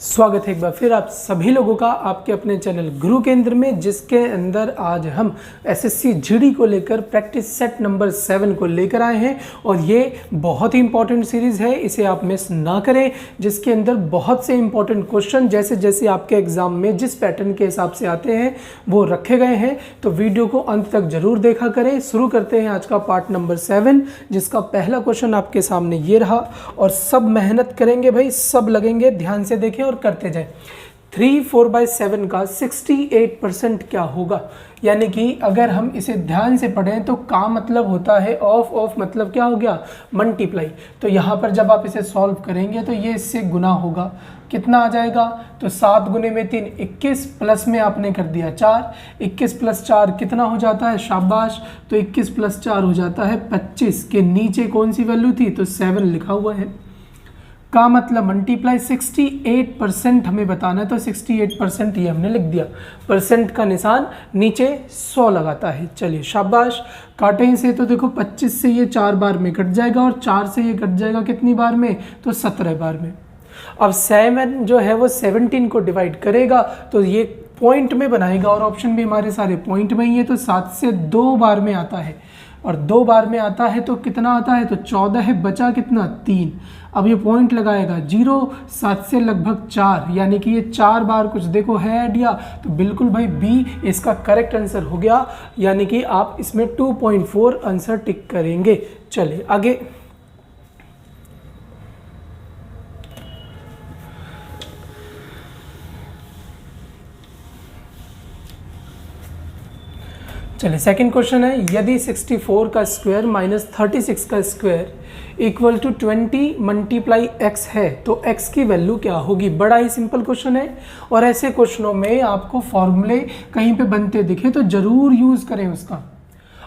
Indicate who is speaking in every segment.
Speaker 1: स्वागत है एक बार फिर आप सभी लोगों का आपके अपने चैनल गुरु केंद्र में, जिसके अंदर आज हम एसएससी जीडी को लेकर प्रैक्टिस सेट नंबर 7 को लेकर आए हैं। और ये बहुत ही इंपॉर्टेंट सीरीज़ है, इसे आप मिस ना करें, जिसके अंदर बहुत से इंपॉर्टेंट क्वेश्चन जैसे जैसे आपके एग्जाम में जिस पैटर्न के हिसाब से आते हैं वो रखे गए हैं। तो वीडियो को अंत तक जरूर देखा करें। शुरू करते हैं आज का पार्ट नंबर 7, जिसका पहला क्वेश्चन आपके सामने ये रहा। और सब मेहनत करेंगे भाई, सब लगेंगे, ध्यान से देखें और करते जाए। 3/4/7 का 68% क्या होगा? यानी कि अगर हम इसे ध्यान से पढ़ें तो का मतलब होता है ऑफ मतलब क्या हो गया? मल्टीप्लाई। तो यहाँ पर जब आप इसे सॉल्व करेंगे तो ये इससे गुना होगा। कितना आ जाएगा? तो 7 गुने में 3 21, प्लस में आपने कर दिया 4, 21 + 4 कितना हो जाता है? शाबाश। तो 21 + 4 हो जाता है 25। के नीचे कौन सी वैल्यू थी? तो 7 लिखा हुआ है। का मतलब मल्टीप्लाई 68% हमें बताना है, तो 68% ये हमने लिख दिया। परसेंट का निशान नीचे 100 लगाता है। चलिए शाबाश। काटें से तो देखो 25 से ये 4 बार में कट जाएगा और 4 से ये कट जाएगा कितनी बार में? तो 17 बार में। अब 7 जो है वो 17 को डिवाइड करेगा तो ये पॉइंट में बनाएगा, और ऑप्शन भी हमारे सारे पॉइंट में ही है। तो 7 से 2 बार में आता है, और 2 बार में आता है तो कितना आता है? तो 14 है, बचा कितना? 3। अब ये पॉइंट लगाएगा 0, 7 से लगभग 4, यानी कि ये 4 बार कुछ देखो है आइडिया। तो बिल्कुल भाई बी इसका करेक्ट आंसर हो गया, यानी कि आप इसमें 2.4 आंसर टिक करेंगे। चलिए आगे। चलिए सेकंड क्वेश्चन है, यदि 64 का स्क्वायर माइनस 36 का square equal to 20 multiply x है तो x की वैल्यू क्या होगी? बड़ा ही सिंपल क्वेश्चन है, और ऐसे क्वेश्चनों में आपको फॉर्मूले कहीं पे बनते दिखे तो जरूर यूज करें उसका।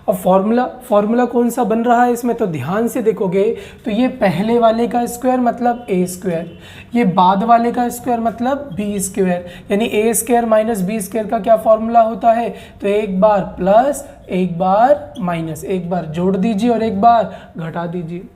Speaker 1: अब फॉर्मूला कौन सा बन रहा है इसमें? तो ध्यान से देखोगे तो ये पहले वाले का स्क्वायर मतलब a स्क्वायर, ये बाद वाले का स्क्वायर मतलब b स्क्वायर, यानी a square minus b square का क्या फॉर्मूला होता है? तो एक बार प्लस, एक बार माइनस, एक बार जोड़ दीजिए और एक बार घटा दीजिए।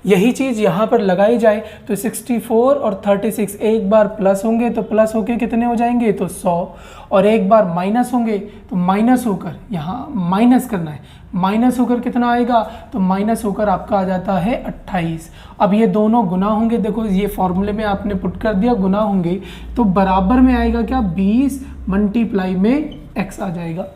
Speaker 1: यही चीज़ यहाँ पर लगाई जाए तो 64 और 36 एक बार प्लस होंगे तो प्लस होके कितने हो जाएंगे? तो 100, और एक बार माइनस होंगे तो माइनस होकर यहाँ माइनस करना है, माइनस होकर कितना आएगा? तो माइनस होकर आपका आ जाता है 28। अब ये दोनों गुना होंगे, देखो ये फॉर्मूले में आपने पुट कर दिया, गुना होंगे तो बराबर में आएगा क्या? 20 मल्टीप्लाई में x आ जाएगा।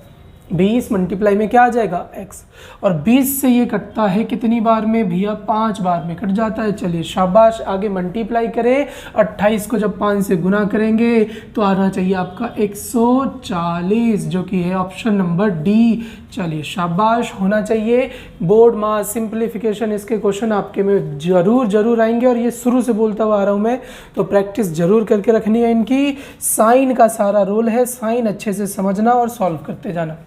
Speaker 1: 20 मल्टीप्लाई में क्या आ जाएगा? x। और 20 से ये कटता है कितनी बार में भैया? 5 बार में कट जाता है। चलिए शाबाश। आगे मल्टीप्लाई करें, 28 को जब 5 से गुना करेंगे तो आना चाहिए आपका 140, जो कि है ऑप्शन नंबर डी। चलिए शाबाश, होना चाहिए। बोर्ड मास सिंप्लीफिकेशन इसके क्वेश्चन आपके में जरूर आएंगे, और ये शुरू से बोलता हुआ आ रहा हूँ मैं, तो प्रैक्टिस जरूर करके रखनी है इनकी। साइन का सारा रोल है, साइन अच्छे से समझना और सॉल्व करते जाना।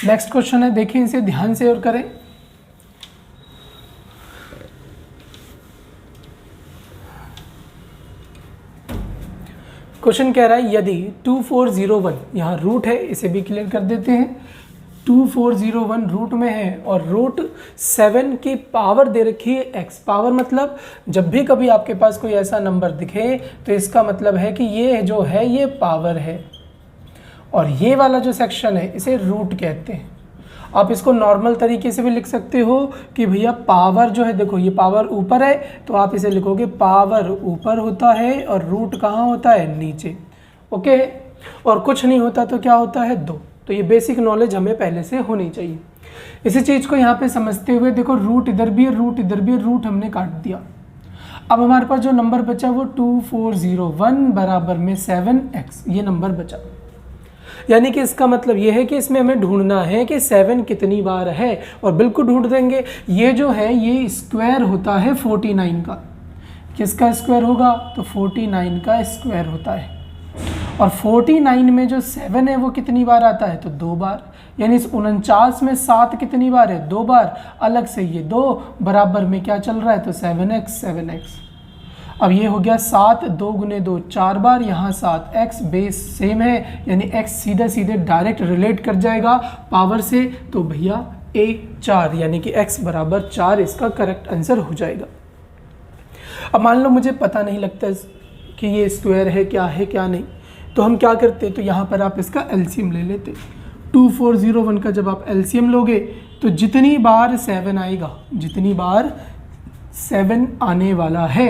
Speaker 1: नेक्स्ट क्वेश्चन है, देखिए इसे ध्यान से और करें। क्वेश्चन कह रहा है यदि 2401, यहाँ रूट है, इसे भी क्लियर कर देते हैं। 2401 रूट में है और रूट 7 की पावर दे रखी है x। पावर मतलब जब भी कभी आपके पास कोई ऐसा नंबर दिखे तो इसका मतलब है कि ये जो है ये पावर है, और ये वाला जो सेक्शन है इसे रूट कहते हैं। आप इसको नॉर्मल तरीके से भी लिख सकते हो कि भैया पावर जो है, देखो ये पावर ऊपर है तो आप इसे लिखोगे पावर ऊपर होता है और रूट कहाँ होता है? नीचे। ओके, और कुछ नहीं होता तो क्या होता है? 2। तो ये बेसिक नॉलेज हमें पहले से होनी चाहिए। इसी चीज़ को यहाँ पे समझते हुए देखो, रूट इधर भी है, रूट इधर भी है, रूट हमने काट दिया। अब हमारे पास जो नंबर बचा वो 2401 बराबर में 7x, ये नंबर बचा। यानी कि इसका मतलब ये है कि इसमें हमें ढूंढना है कि 7 कितनी बार है, और बिल्कुल ढूंढ देंगे। ये जो है ये स्क्वायर होता है 49 का। किसका स्क्वायर होगा? तो 49 का स्क्वायर होता है। और 49 में जो 7 है वो कितनी बार आता है? तो 2 बार। यानी इस 49 में 7 कितनी बार है? 2 बार। अलग से ये 2 बराबर में क्या चल रहा है? तो 7x। अब ये हो गया 7, 2 गुने 2 4 बार, यहाँ 7x, बेस सेम है, यानी x सीधे डायरेक्ट रिलेट कर जाएगा पावर से, तो भैया a 4, यानी कि x बराबर 4 इसका करेक्ट आंसर हो जाएगा। अब मान लो मुझे पता नहीं लगता कि ये स्क्वायर है क्या नहीं। तो हम क्या करते, तो यहाँ पर आप इसका एलसीएम ले लेते। 2401 का जब आप एलसीएम लोगे तो जितनी बार 7 आएगा, जितनी बार 7 आने वाला है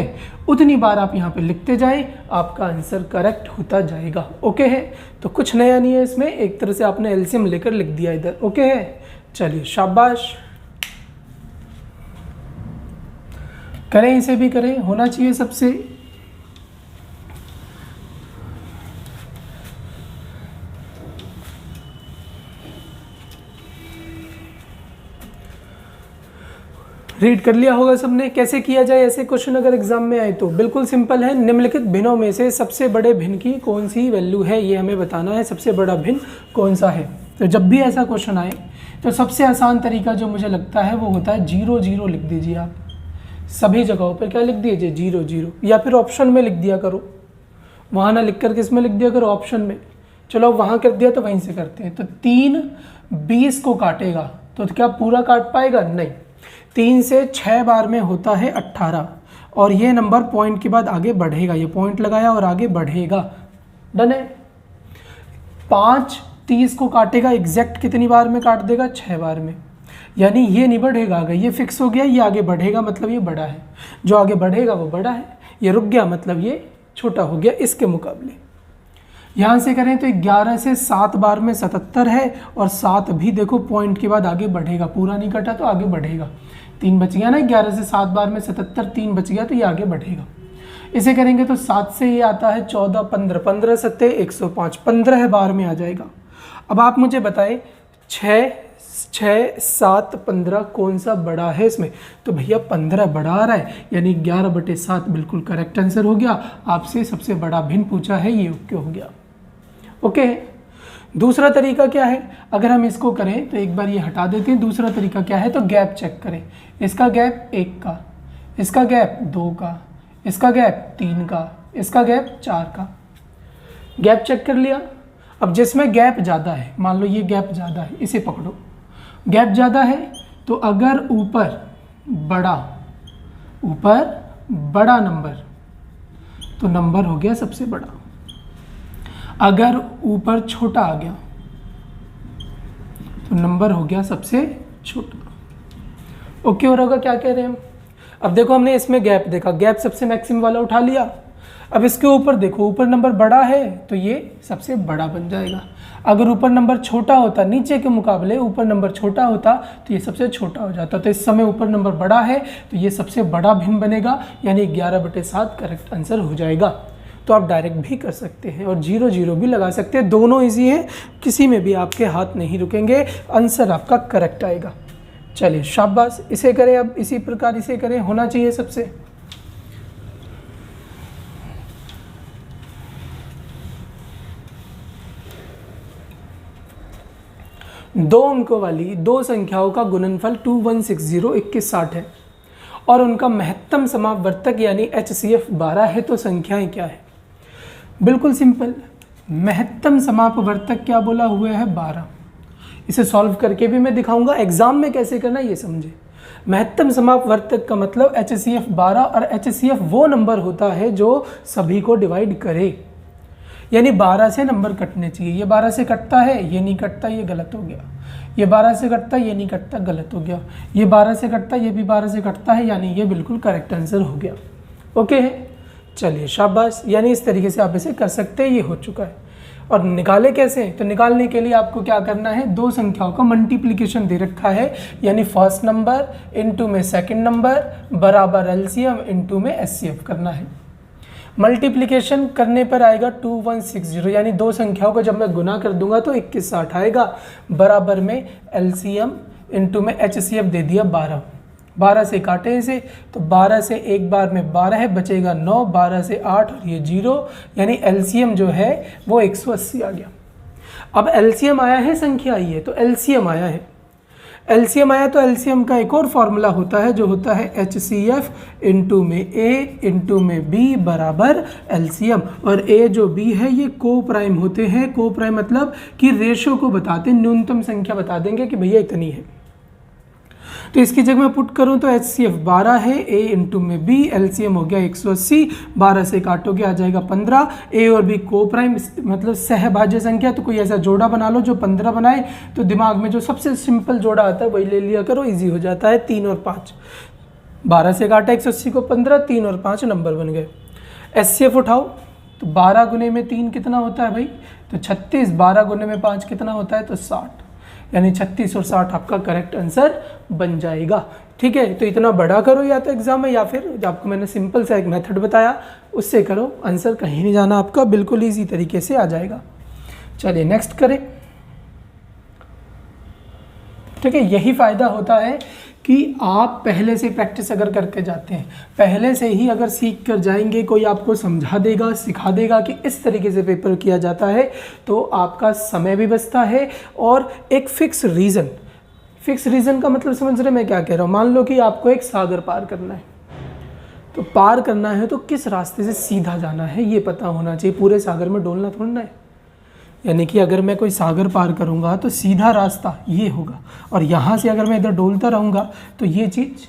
Speaker 1: उतनी बार आप यहाँ पे लिखते जाएं, आपका आंसर करेक्ट होता जाएगा। ओके है, तो कुछ नया नहीं है इसमें, एक तरह से आपने एलसीएम लेकर लिख दिया इधर। ओके है, चलिए शाबाश, करें इसे भी करें, होना चाहिए सबसे। रीड कर लिया होगा सबने। कैसे किया जाए ऐसे क्वेश्चन अगर एग्जाम में आए तो बिल्कुल सिंपल है। निम्नलिखित भिन्नों में से सबसे बड़े भिन्न की कौन सी वैल्यू है, ये हमें बताना है। सबसे बड़ा भिन्न कौन सा है। तो जब भी ऐसा क्वेश्चन आए तो सबसे आसान तरीका जो मुझे लगता है वो होता है 0 0 लिख दीजिए। आप सभी जगहों पर क्या लिख दीजिए 0 0, या फिर ऑप्शन में लिख दिया करो। वहाँ ना लिख कर किस में लिख दिया करो, ऑप्शन में। चलो वहाँ कर दिया तो वहीं से करते हैं। तो 3 20 को काटेगा तो क्या पूरा काट पाएगा, नहीं। 3 से 6 बार में होता है 18, और ये नंबर पॉइंट के बाद आगे बढ़ेगा, ये पॉइंट लगाया और आगे बढ़ेगा। डन है। 5 30 को काटेगा, एग्जैक्ट कितनी बार में काट देगा, 6 बार में। यानी ये नहीं बढ़ेगा आगे, ये फिक्स हो गया, ये आगे बढ़ेगा मतलब ये बड़ा है। जो आगे बढ़ेगा वो बड़ा है, ये रुक गया मतलब ये छोटा हो गया इसके मुकाबले। यहाँ से करें तो 11 से 7 बार में 77 है, और 7 भी देखो पॉइंट के बाद आगे बढ़ेगा, पूरा नहीं कटा तो आगे बढ़ेगा। 3 बच गया ना, 11 से 7 बार में 77, 3 बच गया तो ये आगे बढ़ेगा। इसे करेंगे तो 7 से ये आता है 14 15, 15 सत्ते 105, 15 बार में आ जाएगा। अब आप मुझे बताएं 6 7 15 कौन सा बड़ा है इसमें। तो भैया 15 बड़ा आ रहा है, यानी 11/7 बिल्कुल करेक्ट आंसर हो गया। आपसे सबसे बड़ा भिन्न पूछा है, ये ओके हो गया। ओके। दूसरा तरीका क्या है, अगर हम इसको करें तो एक बार ये हटा देते हैं। दूसरा तरीका क्या है, तो गैप चेक करें। इसका गैप 1 का, इसका गैप 2 का, इसका गैप 3 का, इसका गैप 4 का। गैप चेक कर लिया। अब जिसमें गैप ज़्यादा है, मान लो ये गैप ज़्यादा है, इसे पकड़ो। गैप ज़्यादा है तो अगर ऊपर बड़ा नंबर, तो नंबर हो गया सबसे बड़ा। अगर ऊपर छोटा आ गया तो नंबर हो गया सबसे छोटा। ओके हो रहा होगा क्या कह रहे हैं हम। अब देखो हमने इसमें गैप देखा, गैप सबसे मैक्सिमम वाला उठा लिया। अब इसके ऊपर देखो, ऊपर नंबर बड़ा है तो ये सबसे बड़ा बन जाएगा। अगर ऊपर नंबर छोटा होता, नीचे के मुकाबले ऊपर नंबर छोटा होता तो ये सबसे छोटा हो जाता। तो इस समय ऊपर नंबर बड़ा है तो ये सबसे बड़ा भिन्न बनेगा, यानी 11/7 करेक्ट आंसर हो जाएगा। तो आप डायरेक्ट भी कर सकते हैं और 0 0 भी लगा सकते हैं, दोनों इजी हैं, किसी में भी आपके हाथ नहीं रुकेंगे, आंसर आपका करेक्ट आएगा। चलिए शाबाश, इसे करें। अब इसी प्रकार इसे करें, होना चाहिए सबसे। दो अंकों वाली दो संख्याओं का गुणनफल 2160 2160 है और उनका महत्तम समापवर्तक यानी HCF 12 है। तो संख्याएं क्या है, बिल्कुल सिंपल। महत्तम समापवर्तक क्या बोला हुआ है, 12। इसे सॉल्व करके भी मैं दिखाऊंगा, एग्जाम में कैसे करना ये समझे। महत्तम समापवर्तक का मतलब HCF 12, और HCF वो नंबर होता है जो सभी को डिवाइड करे, यानी 12 से नंबर कटने चाहिए। ये 12 से कटता है, ये नहीं कटता, ये गलत हो गया। ये 12 से कटता है, ये नहीं कटता, गलत हो गया। ये 12 से कटता है, ये भी 12 से कटता है, यानी ये बिल्कुल करेक्ट आंसर हो गया। ओके है, चलिए शाबाश। यानी इस तरीके से आप इसे कर सकते हैं, ये हो चुका है। और निकाले कैसे, तो निकालने के लिए आपको क्या करना है, दो संख्याओं का मल्टीप्लिकेशन दे रखा है, यानी फर्स्ट नंबर इनटू में सेकंड नंबर बराबर एलसीएम इनटू में एचसीएफ करना है। मल्टीप्लिकेशन करने पर आएगा 2160, यानी दो संख्याओं को जब मैं गुना कर दूंगा तो 2160 आएगा, बराबर में एलसीएम इनटू में एचसीएफ दे दिया 12। 12 से काटे इसे, तो 12 से एक बार में 12 है, बचेगा 9, 12 से 8 और ये 0, यानी एलसीएम जो है वो 180 आ गया। अब एलसीएम आया है, संख्या आई है, तो एलसीएम आया है। एलसीएम आया तो एलसीएम का एक और फॉर्मूला होता है जो होता है HCF इनटू में A इनटू में B बराबर एलसीएम। और A जो B है ये को प्राइम होते हैं। को प्राइम मतलब कि रेशो को बताते, न्यूनतम संख्या बता देंगे कि भैया इतनी है। तो इसकी जगह मैं पुट करूं तो HCF 12 है, A इंटू में B, LCM हो गया 180, 12 से काटोगे आ जाएगा 15। A और B को प्राइम मतलब सहभाज्य संख्या, तो कोई ऐसा जोड़ा बना लो जो 15 बनाए, तो दिमाग में जो सबसे सिंपल जोड़ा आता है वही ले लिया करो, इजी हो जाता है। 3 और 5, 12 से काटा 180 को 15, 3 और 5 नंबर बन गए। HCF उठाओ तो 12 गुने में 3 कितना होता है भाई, तो 36, 12 गुने में 5 कितना होता है, तो 60, यानी 36 और 60 आपका करेक्ट आंसर बन जाएगा। ठीक है, तो इतना बड़ा करो या तो एग्जाम में, या फिर आपको मैंने सिंपल सा एक मेथड बताया उससे करो, आंसर कहीं नहीं जाना आपका, बिल्कुल ईजी तरीके से आ जाएगा। चलिए नेक्स्ट करें। ठीक है, यही फ़ायदा होता है कि आप पहले से प्रैक्टिस अगर करके जाते हैं, पहले से ही अगर सीख कर जाएंगे, कोई आपको समझा देगा, सिखा देगा कि इस तरीके से पेपर किया जाता है, तो आपका समय भी बचता है। और एक फिक्स रीज़न का मतलब समझ रहे मैं क्या कह रहा हूँ। मान लो कि आपको एक सागर पार करना है, तो पार करना है तो किस रास्ते से सीधा जाना है ये पता होना चाहिए, पूरे सागर में डोलना थोड़ा है। यानी कि अगर मैं कोई सागर पार करूंगा तो सीधा रास्ता ये होगा, और यहाँ से अगर मैं इधर डोलता रहूँगा तो ये चीज़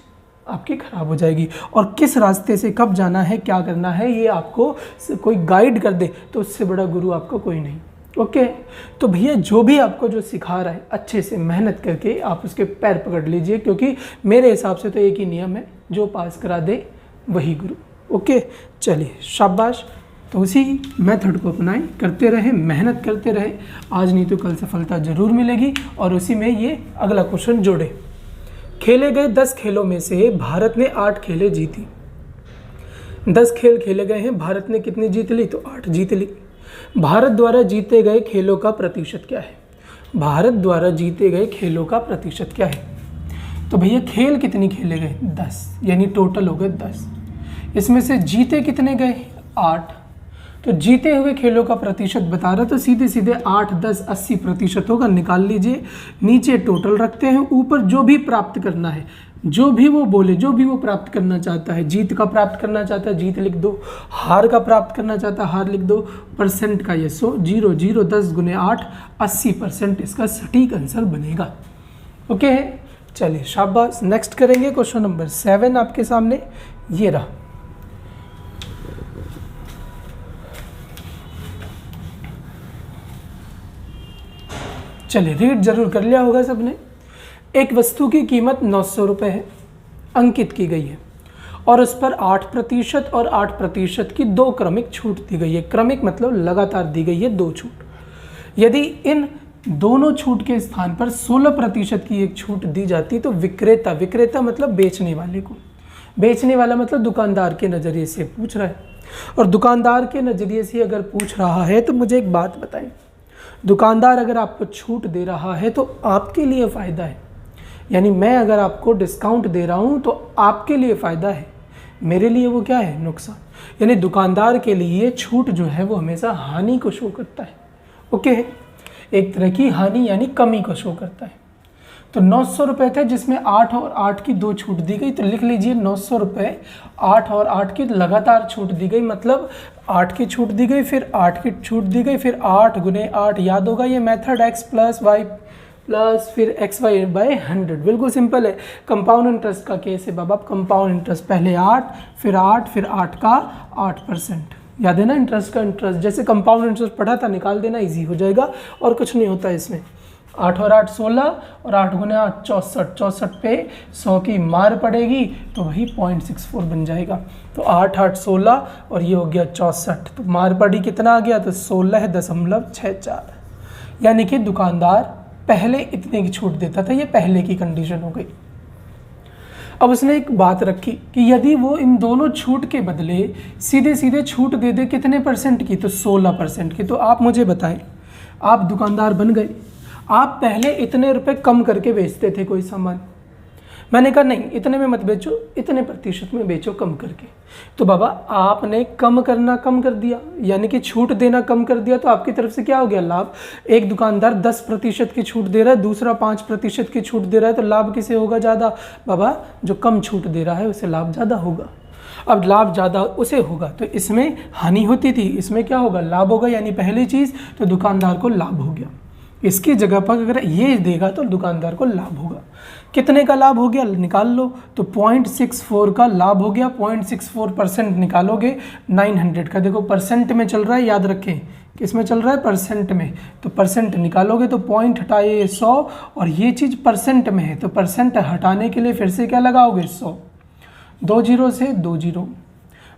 Speaker 1: आपकी ख़राब हो जाएगी। और किस रास्ते से कब जाना है, क्या करना है, ये आपको कोई गाइड कर दे तो उससे बड़ा गुरु आपको कोई नहीं। ओके, तो भैया जो भी आपको जो सिखा रहा है अच्छे से मेहनत करके आप उसके पैर पकड़ लीजिए, क्योंकि मेरे हिसाब से तो एक ही नियम है, जो पास करा दे वही गुरु। ओके, चलिए शाबाश। तो उसी मेथड को अपनाएं, करते रहें, मेहनत करते रहें, आज नहीं तो कल सफलता जरूर मिलेगी। और उसी में ये अगला क्वेश्चन जोड़े। खेले गए 10 खेलों में से भारत ने 8 खेलें जीती। 10 खेल खेले गए हैं, भारत ने कितनी जीत ली, तो 8 जीत ली। भारत द्वारा जीते गए खेलों का प्रतिशत क्या है, भारत द्वारा जीते गए खेलों का प्रतिशत क्या है। तो भैया खेल कितनी खेले गए, 10, यानी टोटल हो गए 10। इसमें से जीते कितने गए, 8। तो जीते हुए खेलों का प्रतिशत बता रहा, तो सीधे सीधे 8, 10, 80% होगा, निकाल लीजिए। नीचे टोटल रखते हैं, ऊपर जो भी प्राप्त करना है, जो भी वो बोले, जो भी वो प्राप्त करना चाहता है, जीत का प्राप्त करना चाहता है जीत लिख दो, हार का प्राप्त करना चाहता है हार लिख दो, परसेंट का ये 100, 0, 0, 10 गुने 8, 80% इसका सटीक आंसर बनेगा। ओके, चलिए शाबाश। नेक्स्ट करेंगे क्वेश्चन नंबर 7 आपके सामने ये रहा। चलिए रीड जरूर कर लिया होगा सबने। एक वस्तु की कीमत 900 रुपये है, अंकित की गई है, और उस पर 8% और 8% की 2 क्रमिक छूट दी गई है। क्रमिक मतलब लगातार दी गई है 2 छूट। यदि इन दोनों छूट के स्थान पर 16% की एक छूट दी जाती तो विक्रेता मतलब बेचने वाले को, बेचने वाला मतलब दुकानदार के नज़रिए से पूछ रहा है, और दुकानदार के नज़रिए से अगर पूछ रहा है तो मुझे एक बात बताएं, दुकानदार अगर आपको छूट दे रहा है तो आपके लिए फ़ायदा है, यानी मैं अगर आपको डिस्काउंट दे रहा हूँ तो आपके लिए फ़ायदा है, मेरे लिए वो क्या है, नुकसान। यानी दुकानदार के लिए छूट जो है वो हमेशा हानि को शो करता है। ओके, एक तरह की हानि यानी कमी को शो करता है। तो 900 रुपये थे जिसमें 8 और 8 की 2 छूट दी गई, तो लिख लीजिए 900 रुपये 8 और 8 की लगातार छूट दी गई, मतलब 8 की छूट दी गई, फिर 8 की छूट दी गई, फिर 8 गुने 8, याद होगा ये method, x plus y plus फिर एक्स वाई बाई 100, बिल्कुल सिंपल है। कंपाउंड इंटरेस्ट का केस है बाबा, कंपाउंड इंटरेस्ट पहले 8 फिर 8 का 8%, याद है ना, इंटरेस्ट का इंटरेस्ट, जैसे कंपाउंड इंटरेस्ट पढ़ा था, निकाल देना, इजी हो जाएगा और कुछ नहीं होता इसमें। 8 और 8 16 और 8 गुने 8 64, 64 पे 100 की मार पड़ेगी तो वही 0.64 बन जाएगा। तो 8 8 16 और ये हो गया 64, तो मार पड़ी कितना आ गया, तो 16.64, यानी कि दुकानदार पहले इतने की छूट देता था, ये पहले की कंडीशन हो गई। अब उसने एक बात रखी कि यदि वो इन दोनों छूट के बदले सीधे सीधे छूट दे दे कितने % की, तो 16% की। तो आप मुझे बताएं, आप दुकानदार बन गए, आप पहले इतने रुपए कम करके बेचते थे कोई सामान, मैंने कहा नहीं इतने में मत बेचो, इतने % में बेचो कम करके। तो बाबा आपने कम करना कम कर दिया, यानी कि छूट देना कम कर दिया, तो आपकी तरफ से क्या हो गया, लाभ। एक दुकानदार 10% की छूट दे रहा है, दूसरा 5% की छूट दे रहा है, तो लाभ किसे होगा ज़्यादा, बाबा जो कम छूट दे रहा है उसे लाभ ज़्यादा होगा। अब लाभ ज़्यादा उसे होगा तो इसमें हानि होती थी, इसमें क्या होगा, लाभ होगा, यानी पहली चीज़ तो दुकानदार को लाभ हो गया। इसकी जगह पर अगर ये देगा तो दुकानदार को लाभ होगा। कितने का लाभ हो गया निकाल लो, तो 0.64 का लाभ हो गया। 0.64% निकालोगे 900 का, देखो परसेंट में चल रहा है, याद रखें किस में चल रहा है, परसेंट में, तो परसेंट निकालोगे तो पॉइंट हटाए 100 और ये चीज़ परसेंट में है, तो परसेंट हटाने के लिए फिर से क्या लगाओगे 100, 2 जीरो से 2 जीरो,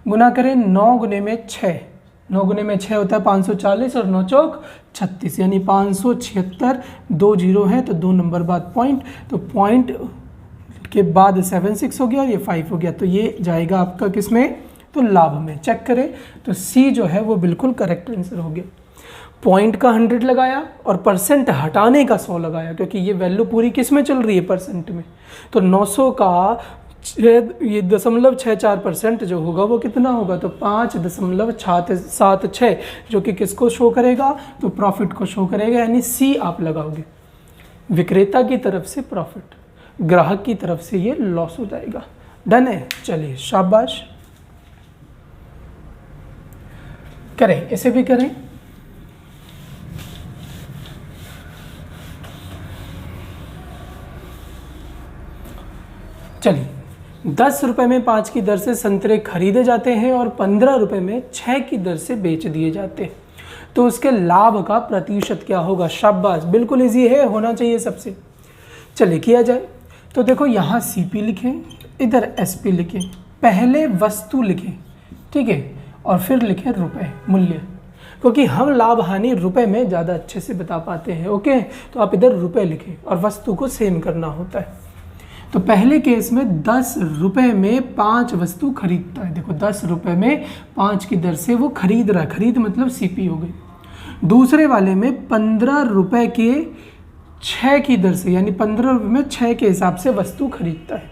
Speaker 1: गुना करें 9 गुने में 6, 9 गुने में 6 होता है 540 और 9 चौक 36, यानी 576, 2 जीरो है तो 2 नंबर बाद पॉइंट, तो पॉइंट के बाद 76 हो गया और ये 5 हो गया, तो ये जाएगा आपका किस में, तो लाभ में। चेक करें तो सी जो है वो बिल्कुल करेक्ट आंसर हो गया। पॉइंट का 100 लगाया और परसेंट हटाने का 100 लगाया, क्योंकि ये वैल्यू पूरी किस में चल रही है, परसेंट में, तो 900 का ये 0.64% जो होगा वो कितना होगा, तो 5.76, जो कि किसको शो करेगा, तो प्रॉफिट को शो करेगा, यानी सी आप लगाओगे। विक्रेता की तरफ से प्रॉफिट, ग्राहक की तरफ से ये लॉस हो जाएगा। डन है, चलिए शाबाश, करें, इसे भी करें। चलिए, 10 रुपये में 5 की दर से संतरे खरीदे जाते हैं और 15 रुपये में 6 की दर से बेच दिए जाते हैं, तो उसके लाभ का प्रतिशत क्या होगा। शाबाश, बिल्कुल इजी है, होना चाहिए सबसे। चलिए किया जाए, तो देखो यहाँ CP लिखें, इधर SP लिखें, पहले वस्तु लिखें, ठीक है, और फिर लिखें रुपए, मूल्य, क्योंकि हम लाभ हानि रुपए में ज़्यादा अच्छे से बता पाते हैं। ओके, तो आप इधर रुपए लिखें और वस्तु को सेम करना होता है। तो पहले केस में 10 रुपये में 5 वस्तु खरीदता है, देखो 10 रुपये में 5 की दर से वो खरीद रहा है, खरीद मतलब CP हो गई। दूसरे वाले में 15 रुपये के 6 की दर से, यानी 15 रुपये में 6 के हिसाब से वस्तु खरीदता है।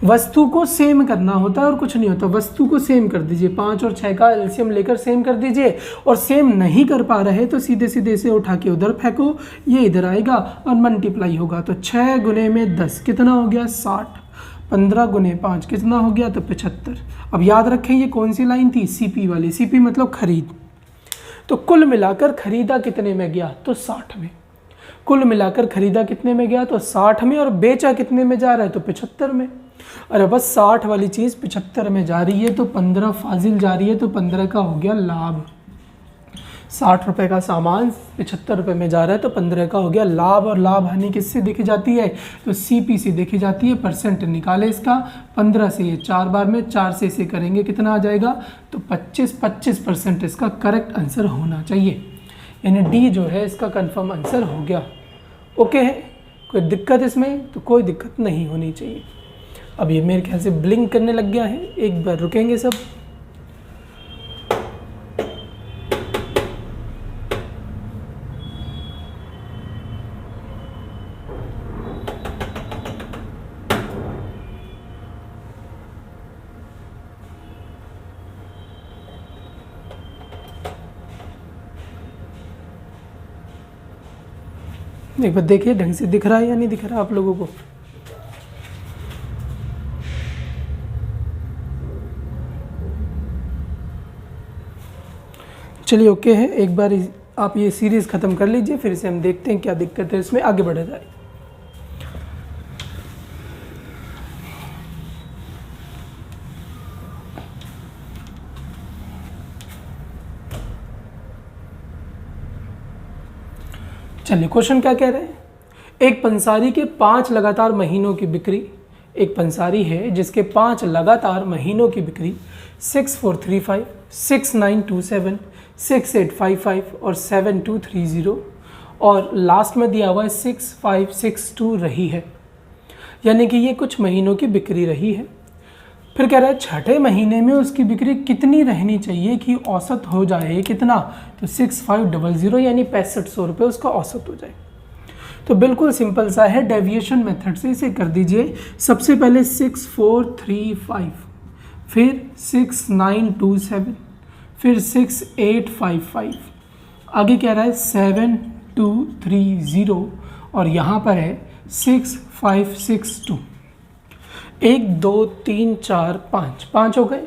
Speaker 1: वस्तु को सेम करना होता है और कुछ नहीं होता, वस्तु को सेम कर दीजिए, 5 और 6 का एलसीएम लेकर सेम कर दीजिए, और सेम नहीं कर पा रहे तो सीधे सीधे इसे उठा के उधर फेंको, ये इधर आएगा और मल्टीप्लाई होगा, तो 6 गुने में 10 कितना हो गया 60, 15 गुने 5 कितना हो गया, तो 75। अब याद रखें ये कौन सी लाइन थी, CP वाली, CP मतलब खरीद। तो कुल मिलाकर खरीदा कितने में गया, तो 60 में, कुल मिलाकर खरीदा कितने में गया, तो 60 में, और बेचा कितने में जा रहा है, तो 75 में। अरे बस 60 वाली चीज़ 75 में जा रही है तो 15 फाजिल जा रही है, तो 15 का हो गया लाभ। 60 रुपये का सामान 75 रुपये में जा रहा है तो 15 का हो गया लाभ। और लाभ हानि किससे देखी जाती है, तो CP से देखी जाती है। परसेंट निकाले इसका, 15 से ये 4 बार में 4 से इसे करेंगे कितना आ जाएगा, तो 25% इसका करेक्ट आंसर होना चाहिए, यानी D जो है इसका कंफर्म आंसर हो गया। ओके है, कोई दिक्कत इसमें, तो कोई दिक्कत नहीं होनी चाहिए। अब ये मेरे ख्याल से ब्लिंक करने लग गया है, एक बार रुकेंगे सब। एक बार देखिए ढंग से दिख रहा है या नहीं दिख रहा आप लोगों को। चलिए ओके है, एक बार आप ये सीरीज़ ख़त्म कर लीजिए, फिर से हम देखते हैं क्या दिक्कत है इसमें, आगे बढ़ा जाए। चलिए क्वेश्चन क्या कह रहे हैं, एक पंसारी के 5 लगातार महीनों की बिक्री, एक पंसारी है जिसके 5 लगातार महीनों की बिक्री 6435, 6927, 6855 और 7230 और लास्ट में दिया हुआ है 6562 रही है, यानी कि ये कुछ महीनों की बिक्री रही है। फिर कह रहा है छठे महीने में उसकी बिक्री कितनी रहनी चाहिए कि औसत हो जाए कितना, तो 6500 यानी 6500 रुपये उसका औसत हो जाए। तो बिल्कुल सिंपल सा है, डेविएशन मेथड से इसे कर दीजिए। सबसे पहले 6435, फिर 6927, फिर 6855, आगे कह रहा है 7230 और यहाँ पर है 6562। 1 2 3 4 5 हो गए।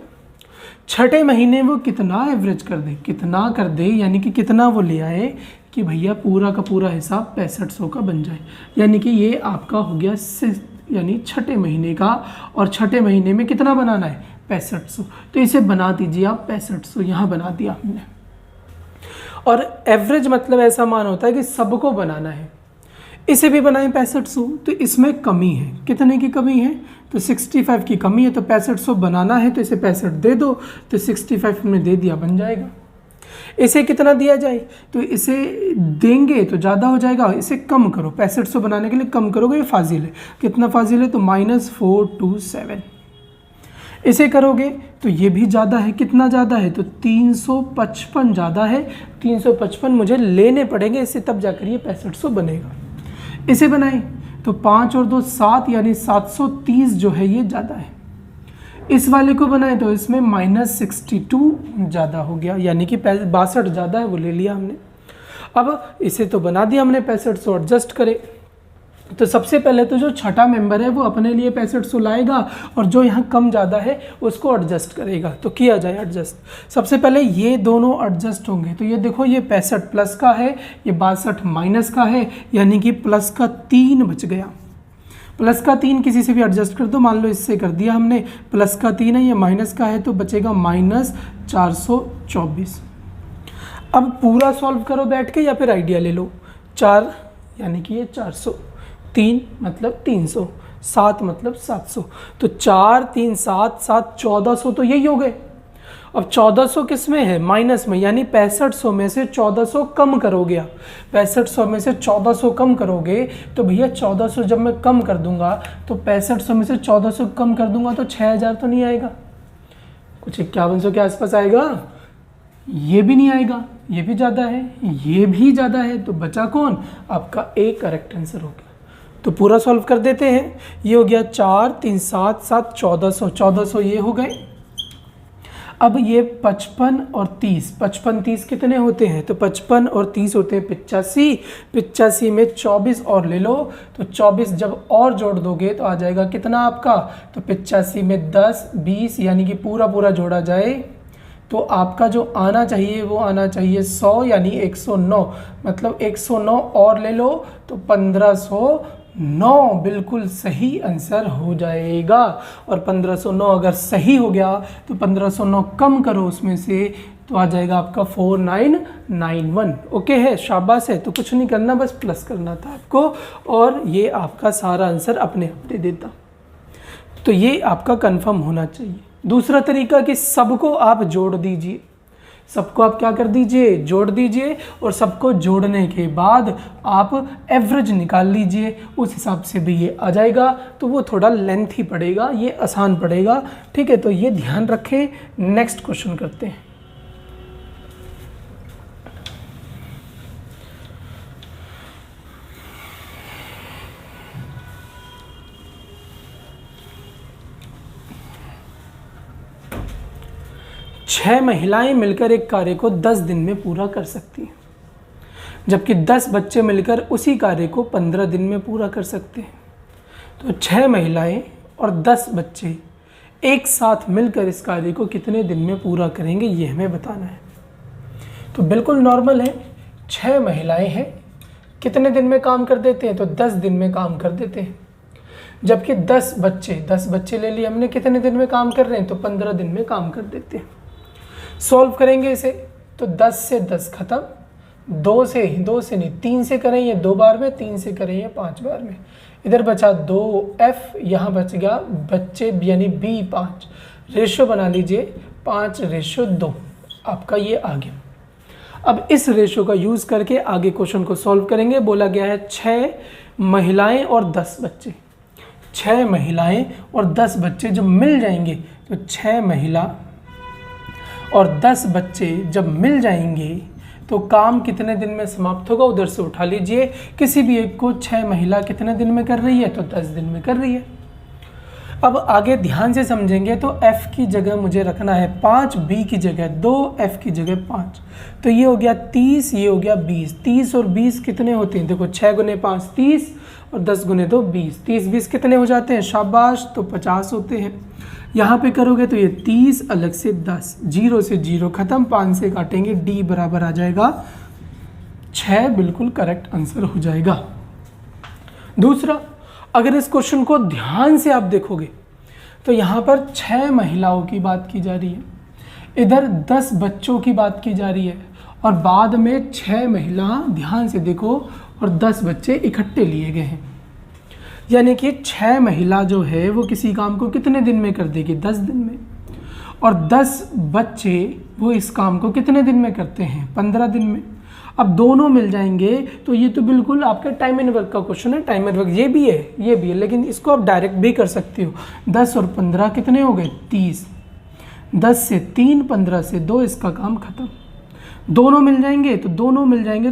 Speaker 1: छठे महीने वो कितना एवरेज कर दे, कितना कर दे यानी कि कितना वो ले आए कि भैया पूरा का पूरा हिसाब 6500 का बन जाए, यानी कि ये आपका हो गया यानी छठे महीने का, और छठे महीने में कितना बनाना है 6500, तो इसे बना दीजिए आप 6500, यहाँ बना दिया हमने। और एवरेज मतलब ऐसा मान होता है कि सबको बनाना है, इसे भी बनाएं 6500, तो इसमें कमी है, कितने की कमी है, तो 65 की कमी है, तो 6500 बनाना है, तो इसे 65 दे दो, तो 65 हमने दे दिया, बन जाएगा। इसे कितना दिया जाए, तो इसे देंगे तो ज़्यादा हो जाएगा, इसे कम करो, 6500 बनाने के लिए कम करोगे, ये फाजिल है, कितना फाजिल है, तो -427। इसे करोगे तो ये भी ज़्यादा है, कितना ज़्यादा है, तो 355 ज़्यादा है, 355 मुझे लेने पड़ेंगे इसे, तब जाकर ये 6500 बनेगा। इसे बनाएं तो 5 और 2 7, यानी 730 जो है ये ज़्यादा है। इस वाले को बनाए तो इसमें -62 ज़्यादा हो गया, यानी कि 62 ज़्यादा है, वो ले लिया हमने। अब इसे तो बना दिया हमने 6500, एडजस्ट करे तो सबसे पहले तो जो छठा मेंबर है वो अपने लिए 6500 लाएगा, और जो यहाँ कम ज़्यादा है उसको एडजस्ट करेगा, तो किया जाए एडजस्ट। सबसे पहले ये दोनों एडजस्ट होंगे, तो ये देखो ये 65 प्लस का है, ये 62 माइनस का है, यानी कि प्लस का 3 बच गया। प्लस का 3 किसी से भी एडजस्ट कर दो, मान लो इससे कर दिया हमने, प्लस का 3 है, ये माइनस का है, तो बचेगा -424। अब पूरा सॉल्व करो बैठ के, या फिर आइडिया ले लो। 4 यानी कि ये 400, 3 मतलब 300, 7 मतलब 700, तो 4 3 7 7 1400, तो यही हो गए। अब 1400 किस में है, माइनस में, यानी 6500 में से 1400 कम करोगे आप, 6500 में से 1400 कम करोगे, तो भैया 1400 जब मैं कम कर दूंगा, तो 6500 में से 1400 कम कर दूंगा तो 6000 तो नहीं आएगा, कुछ 5100 के आसपास आएगा, ये भी नहीं आएगा, ये भी ज़्यादा है, ये भी ज़्यादा है, तो बचा कौन, आपका ए करेक्ट आंसर हो गया। तो पूरा सॉल्व कर देते हैं, ये हो गया 4 3 7 7 1400, 1400 ये हो गए। अब ये 55 और 30, 55 30 कितने होते हैं, तो 55 और 30 होते हैं 85, 85 में 24 और ले लो, तो 24 जब और जोड़ दोगे तो आ जाएगा कितना आपका, तो 85 में 10 20, यानी कि पूरा पूरा जोड़ा जाए तो आपका जो आना चाहिए वो आना चाहिए 100, यानी 109, मतलब 109 और ले लो तो 1509 बिल्कुल सही आंसर हो जाएगा। और 1509 अगर सही हो गया तो 1509 कम करो उसमें से, तो आ जाएगा आपका 4991। ओके है, शाबाश है। तो कुछ नहीं करना, बस प्लस करना था आपको, और ये आपका सारा आंसर अपने आप दे देता। तो ये आपका कंफर्म होना चाहिए। दूसरा तरीका कि सबको आप जोड़ दीजिए, सबको आप क्या कर दीजिए, जोड़ दीजिए, और सबको जोड़ने के बाद आप एवरेज निकाल लीजिए, उस हिसाब से भी ये आ जाएगा। तो वो थोड़ा लेंथी पड़ेगा, ये आसान पड़ेगा, ठीक है। तो ये ध्यान रखें। नेक्स्ट क्वेश्चन करते हैं। छह महिलाएं मिलकर एक कार्य को 10 दिन में पूरा कर सकती हैं, जबकि 10 बच्चे मिलकर उसी कार्य को 15 दिन में पूरा कर सकते हैं। तो 6 महिलाएं और 10 बच्चे एक साथ मिलकर इस कार्य को कितने दिन में पूरा करेंगे, ये हमें बताना है। तो बिल्कुल नॉर्मल है, 6 महिलाएं हैं, कितने दिन में काम कर देते हैं, तो 10 दिन में काम कर देते हैं। जबकि 10 बच्चे ले लिए हमने, कितने दिन में काम कर रहे हैं, तो 15 दिन में काम कर देते हैं। सॉल्व करेंगे इसे तो 10 से 10 खत्म, 2 से नहीं 3 से करें ये 2 बार में, 3 से करें ये 5 बार में। इधर बचा 2F, यहाँ बच गया बच्चे यानी B5। रेशो बना लीजिए 5:2, आपका ये आ गया। अब इस रेशो का यूज़ करके आगे क्वेश्चन को सॉल्व करेंगे। बोला गया है 6 महिलाएं और 10 बच्चे, 6 महिलाएं और 10 बच्चे जब मिल जाएंगे, तो 6 महिला और 10 बच्चे जब मिल जाएंगे तो काम कितने दिन में समाप्त होगा, उधर से उठा लीजिए। किसी भी एक को 6 महिला कितने दिन में कर रही है, तो 10 दिन में कर रही है। अब आगे ध्यान से समझेंगे तो F की जगह मुझे रखना है 5, B की जगह 2, F की जगह 5। तो ये हो गया 30, ये हो गया 20। 30 और 20 कितने होते हैं, देखो 6 गुने 5 30 और 10 गुने 2 20। 30 कितने हो जाते हैं, शाबाश, तो 50 होते हैं। यहाँ पे करोगे तो ये 30 अलग से 10, 0 से 0 खत्म, 5 से काटेंगे, D बराबर आ जाएगा 6 बिल्कुल करेक्ट आंसर हो जाएगा। दूसरा, अगर इस क्वेश्चन को ध्यान से आप देखोगे तो यहाँ पर 6 महिलाओं की बात की जा रही है, इधर 10 बच्चों की बात की जा रही है, और बाद में 6 महिला, ध्यान से देखो, और 10 बच्चे इकट्ठे लिए गए हैं। यानी कि 6 महिला जो है वो किसी काम को कितने दिन में कर देगी? 10 दिन में। और 10 बच्चे वो इस काम को कितने दिन में करते हैं? 15 दिन में। अब दोनों मिल जाएंगे तो ये तो बिल्कुल आपका टाइम एंड वर्क का क्वेश्चन है। टाइम एंड वर्क ये भी है, लेकिन इसको आप डायरेक्ट भी कर सकते हो। 10 और 15 कितने हो गए? 30। 10 से 3, 15 से 2, इसका काम खत्म। दोनों मिल जाएंगे तो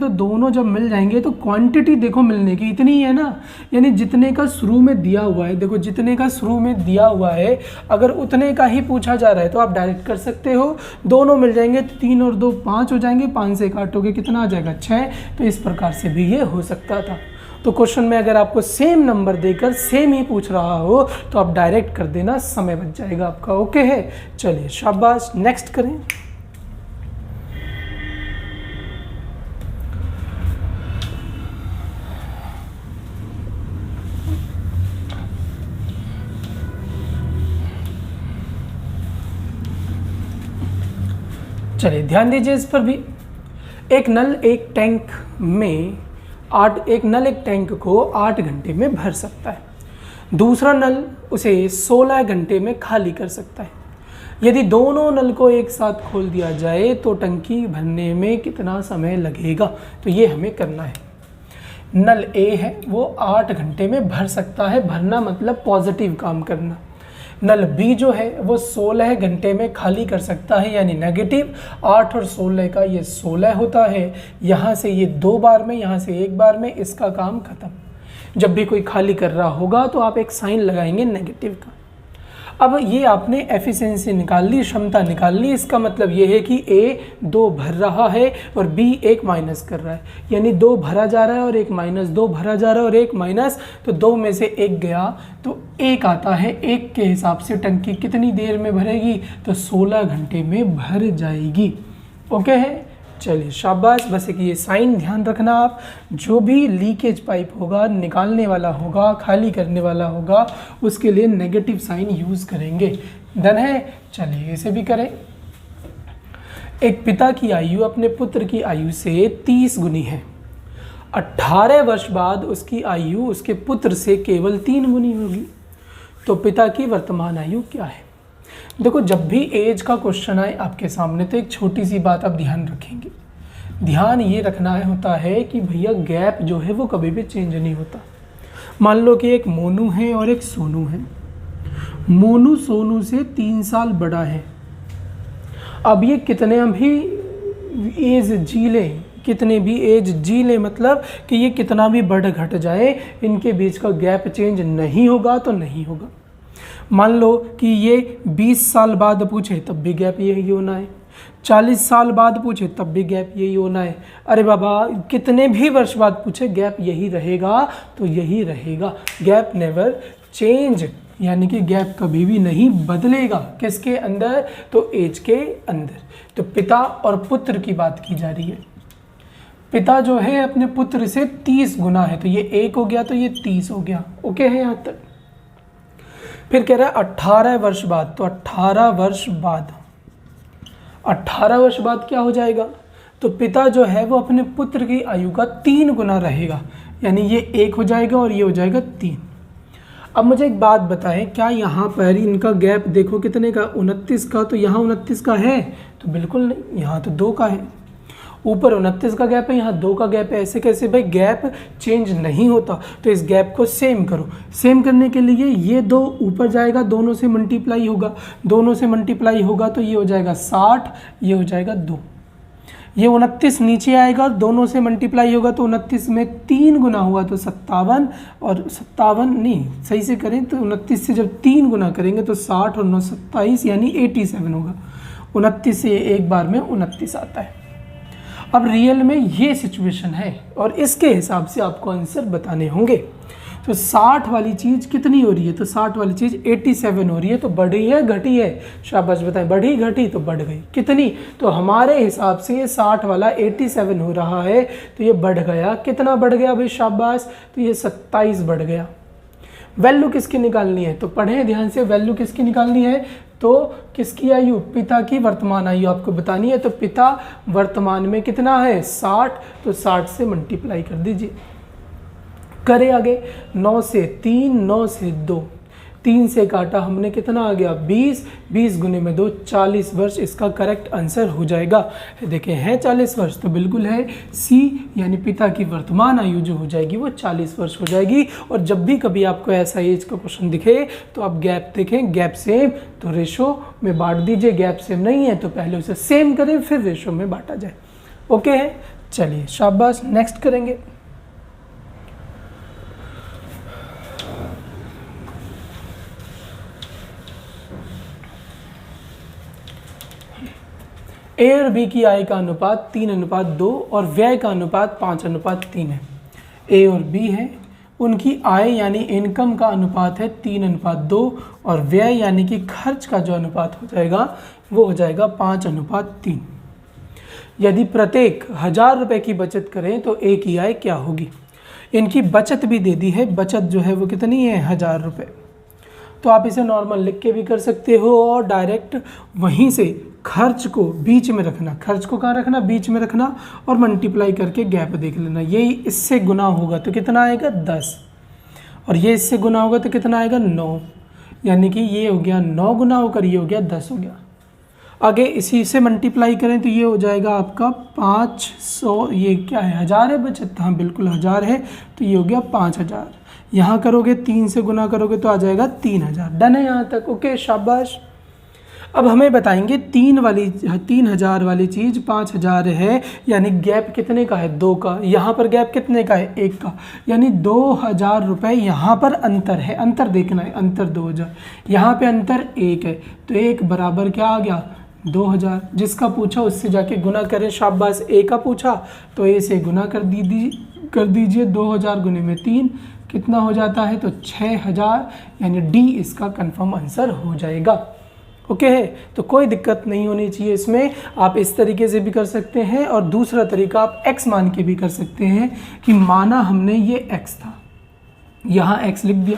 Speaker 1: दोनों जब मिल जाएंगे तो क्वांटिटी देखो मिलने की इतनी ही है ना, यानी जितने का शुरू में दिया हुआ है, देखो जितने का शुरू में दिया हुआ है, अगर उतने का ही पूछा जा रहा है तो आप डायरेक्ट कर सकते हो। दोनों मिल जाएंगे तो 3 और 2 5 हो जाएंगे, 5 से काटोगे कितना आ जाएगा? 6। तो इस प्रकार से भी ये हो सकता था। तो क्वेश्चन में अगर आपको सेम नंबर देकर सेम ही पूछ रहा हो तो आप डायरेक्ट कर देना, समय बच जाएगा आपका। ओके है, चलिए शाबाश, नेक्स्ट करें। चलिए ध्यान दीजिए इस पर भी। एक नल एक टैंक को 8 घंटे में भर सकता है। दूसरा नल उसे 16 घंटे में खाली कर सकता है। यदि दोनों नल को एक साथ खोल दिया जाए तो टंकी भरने में कितना समय लगेगा? तो ये हमें करना है। नल ए है वो 8 घंटे में भर सकता है, भरना मतलब पॉजिटिव काम करना। नल बी जो है वो 16 घंटे में खाली कर सकता है, यानी नेगेटिव। 8 और 16 का ये 16 होता है। यहाँ से ये 2 बार में, यहाँ से 1 बार में, इसका काम खत्म। जब भी कोई खाली कर रहा होगा तो आप एक साइन लगाएंगे नेगेटिव का। अब ये आपने एफिशिएंसी निकाल ली, क्षमता निकाल ली। इसका मतलब ये है कि ए 2 भर रहा है और बी 1 माइनस कर रहा है, यानी 2 भरा जा रहा है और 1 माइनस, 2 भरा जा रहा है और 1 माइनस, तो 2 में से 1 गया तो 1 आता है। 1 के हिसाब से टंकी कितनी देर में भरेगी? तो 16 घंटे में भर जाएगी। ओके है, चलिए शाबाश। बस एक ये साइन ध्यान रखना आप, जो भी लीकेज पाइप होगा, निकालने वाला होगा, खाली करने वाला होगा, उसके लिए नेगेटिव साइन यूज़ करेंगे। डन है, चलिए इसे भी करें। एक पिता की आयु अपने पुत्र की आयु से 30 गुनी है। 18 वर्ष बाद उसकी आयु उसके पुत्र से केवल 3 गुनी होगी। तो पिता की वर्तमान आयु क्या है? देखो, जब भी एज का क्वेश्चन आए आपके सामने तो एक छोटी सी बात आप ध्यान रखेंगे। ध्यान ये रखना होता है कि भैया गैप जो है वो कभी भी चेंज नहीं होता। मान लो कि एक मोनू है और एक सोनू है। मोनू सोनू से 3 साल बड़ा है। अब ये कितने भी एज जी ले, मतलब कि ये कितना भी बढ़ घट जाए, इनके बीच का गैप चेंज नहीं होगा तो नहीं होगा। मान लो कि ये 20 साल बाद पूछे तब भी गैप यही होना है, 40 साल बाद पूछे तब भी गैप यही होना है। अरे बाबा, कितने भी वर्ष बाद पूछे गैप यही रहेगा तो यही रहेगा। गैप नेवर चेंज, यानी कि गैप कभी भी नहीं बदलेगा। किसके अंदर? तो एज के अंदर। तो पिता और पुत्र की बात की जा रही है। पिता जो है अपने पुत्र से 30 गुना है, तो ये 1 हो गया तो ये 30 हो गया। ओके है यहाँ तक। फिर कह रहा है 18 वर्ष बाद, तो 18 वर्ष बाद क्या हो जाएगा? तो पिता जो है वो अपने पुत्र की आयु का 3 गुना रहेगा, यानी ये 1 हो जाएगा और ये हो जाएगा 3। अब मुझे एक बात बताएं, क्या यहाँ पर इनका गैप देखो कितने का? 29 का। तो यहाँ 29 का है? तो बिल्कुल नहीं, यहाँ तो 2 का है। ऊपर 29 का गैप है, यहाँ 2 का गैप है। ऐसे कैसे भाई? गैप चेंज नहीं होता। तो इस गैप को सेम करो। सेम करने के लिए ये 2 ऊपर जाएगा, दोनों से मल्टीप्लाई होगा। दोनों से मल्टीप्लाई होगा तो ये हो जाएगा 60, ये हो जाएगा 2। ये 29 नीचे आएगा और दोनों से मल्टीप्लाई होगा तो 29 में 3 गुना हुआ तो 57, और 57 नहीं, सही से करें तो 29 से जब 3 गुना करेंगे तो 60 और 9 27, यानी 87 होगा। 29 से एक बार में 29 आता है। अब रियल में ये सिचुएशन है और इसके हिसाब से आपको आंसर बताने होंगे। तो 60 वाली चीज़ कितनी हो रही है, तो 60 वाली चीज़ 87 हो रही है, तो बढ़ी है घटी है, शाबाश बताएं, बढ़ी घटी, तो बढ़ गई कितनी, तो हमारे हिसाब से ये 60 वाला 87 हो रहा है, तो ये बढ़ गया, कितना बढ़ गया भाई शाबाश, तो ये 27 बढ़ गया। वैल्यू किसकी निकालनी है, तो पढ़ें ध्यान से, वैल्यू किसकी निकालनी है, तो किसकी आयु, पिता की वर्तमान आयु आपको बतानी है। तो पिता वर्तमान में कितना है 60, तो 60 से मल्टीप्लाई कर दीजिए, करें आगे, 9 से 3, 9 से 2, 3 से काटा हमने, कितना आ गया 20, 20 गुने में 2, 40 वर्ष इसका करेक्ट आंसर हो जाएगा। देखें है 40 वर्ष, तो बिल्कुल है सी, यानी पिता की वर्तमान आयु जो हो जाएगी वो 40 वर्ष हो जाएगी। और जब भी कभी आपको ऐसा एज का क्वेश्चन दिखे तो आप गैप देखें, गैप सेम तो रेशो में बांट दीजिए, गैप सेम नहीं है तो पहले उसे सेम करें फिर रेशो में बांटा जाए। ओके है, चलिए शाबाश, नेक्स्ट करेंगे। ए और बी की आय का अनुपात 3:2 और व्यय का अनुपात 5:3 है। ए और बी है, उनकी आय यानी इनकम का अनुपात है 3:2 और व्यय यानी कि खर्च का जो अनुपात हो जाएगा वो हो जाएगा 5:3। यदि प्रत्येक 1000 रुपये की बचत करें तो ए की आय क्या होगी। इनकी बचत भी दे दी है, बचत जो है वो कितनी है 1000 रुपये, तो आप इसे नॉर्मल लिख के भी कर सकते हो और डायरेक्ट वहीं से खर्च को बीच में रखना, खर्च को कहाँ रखना, बीच में रखना और मल्टीप्लाई करके गैप देख लेना। ये इससे गुना होगा तो कितना आएगा 10 और ये इससे गुना होगा तो कितना आएगा 9, यानी कि ये हो गया 9 गुना होकर ये हो गया 10 हो गया। आगे इसी से मल्टीप्लाई करें तो ये हो जाएगा आपका 500, ये क्या है 1000 है बचत, हाँ बिल्कुल 1000 है, तो ये हो गया 5000। यहाँ करोगे 3 से गुना करोगे तो आ जाएगा 3000। डन है यहाँ तक, ओके शाबाश। अब हमें बताएंगे 3000 वाली चीज़ 5000 है, यानी गैप कितने का है 2 का, यहाँ पर गैप कितने का है 1 का, यानी 2000 रुपये यहाँ पर अंतर है, अंतर देखना है, अंतर 2000, यहाँ पे अंतर 1 है, तो 1 बराबर क्या आ गया 2000। जिसका पूछा उससे जाके गुना करें, शाबाश। ए का पूछा तो ए से गुना कर दीजिए, 2000 गुने में 3 कितना हो जाता है, तो 6000, यानी डी इसका कंफर्म आंसर हो जाएगा। ओके है, तो कोई दिक्कत नहीं होनी चाहिए इसमें। आप इस तरीके से भी कर सकते हैं और दूसरा तरीका आप x मान के भी कर सकते हैं कि माना हमने ये x था, यहाँ x लिख दिया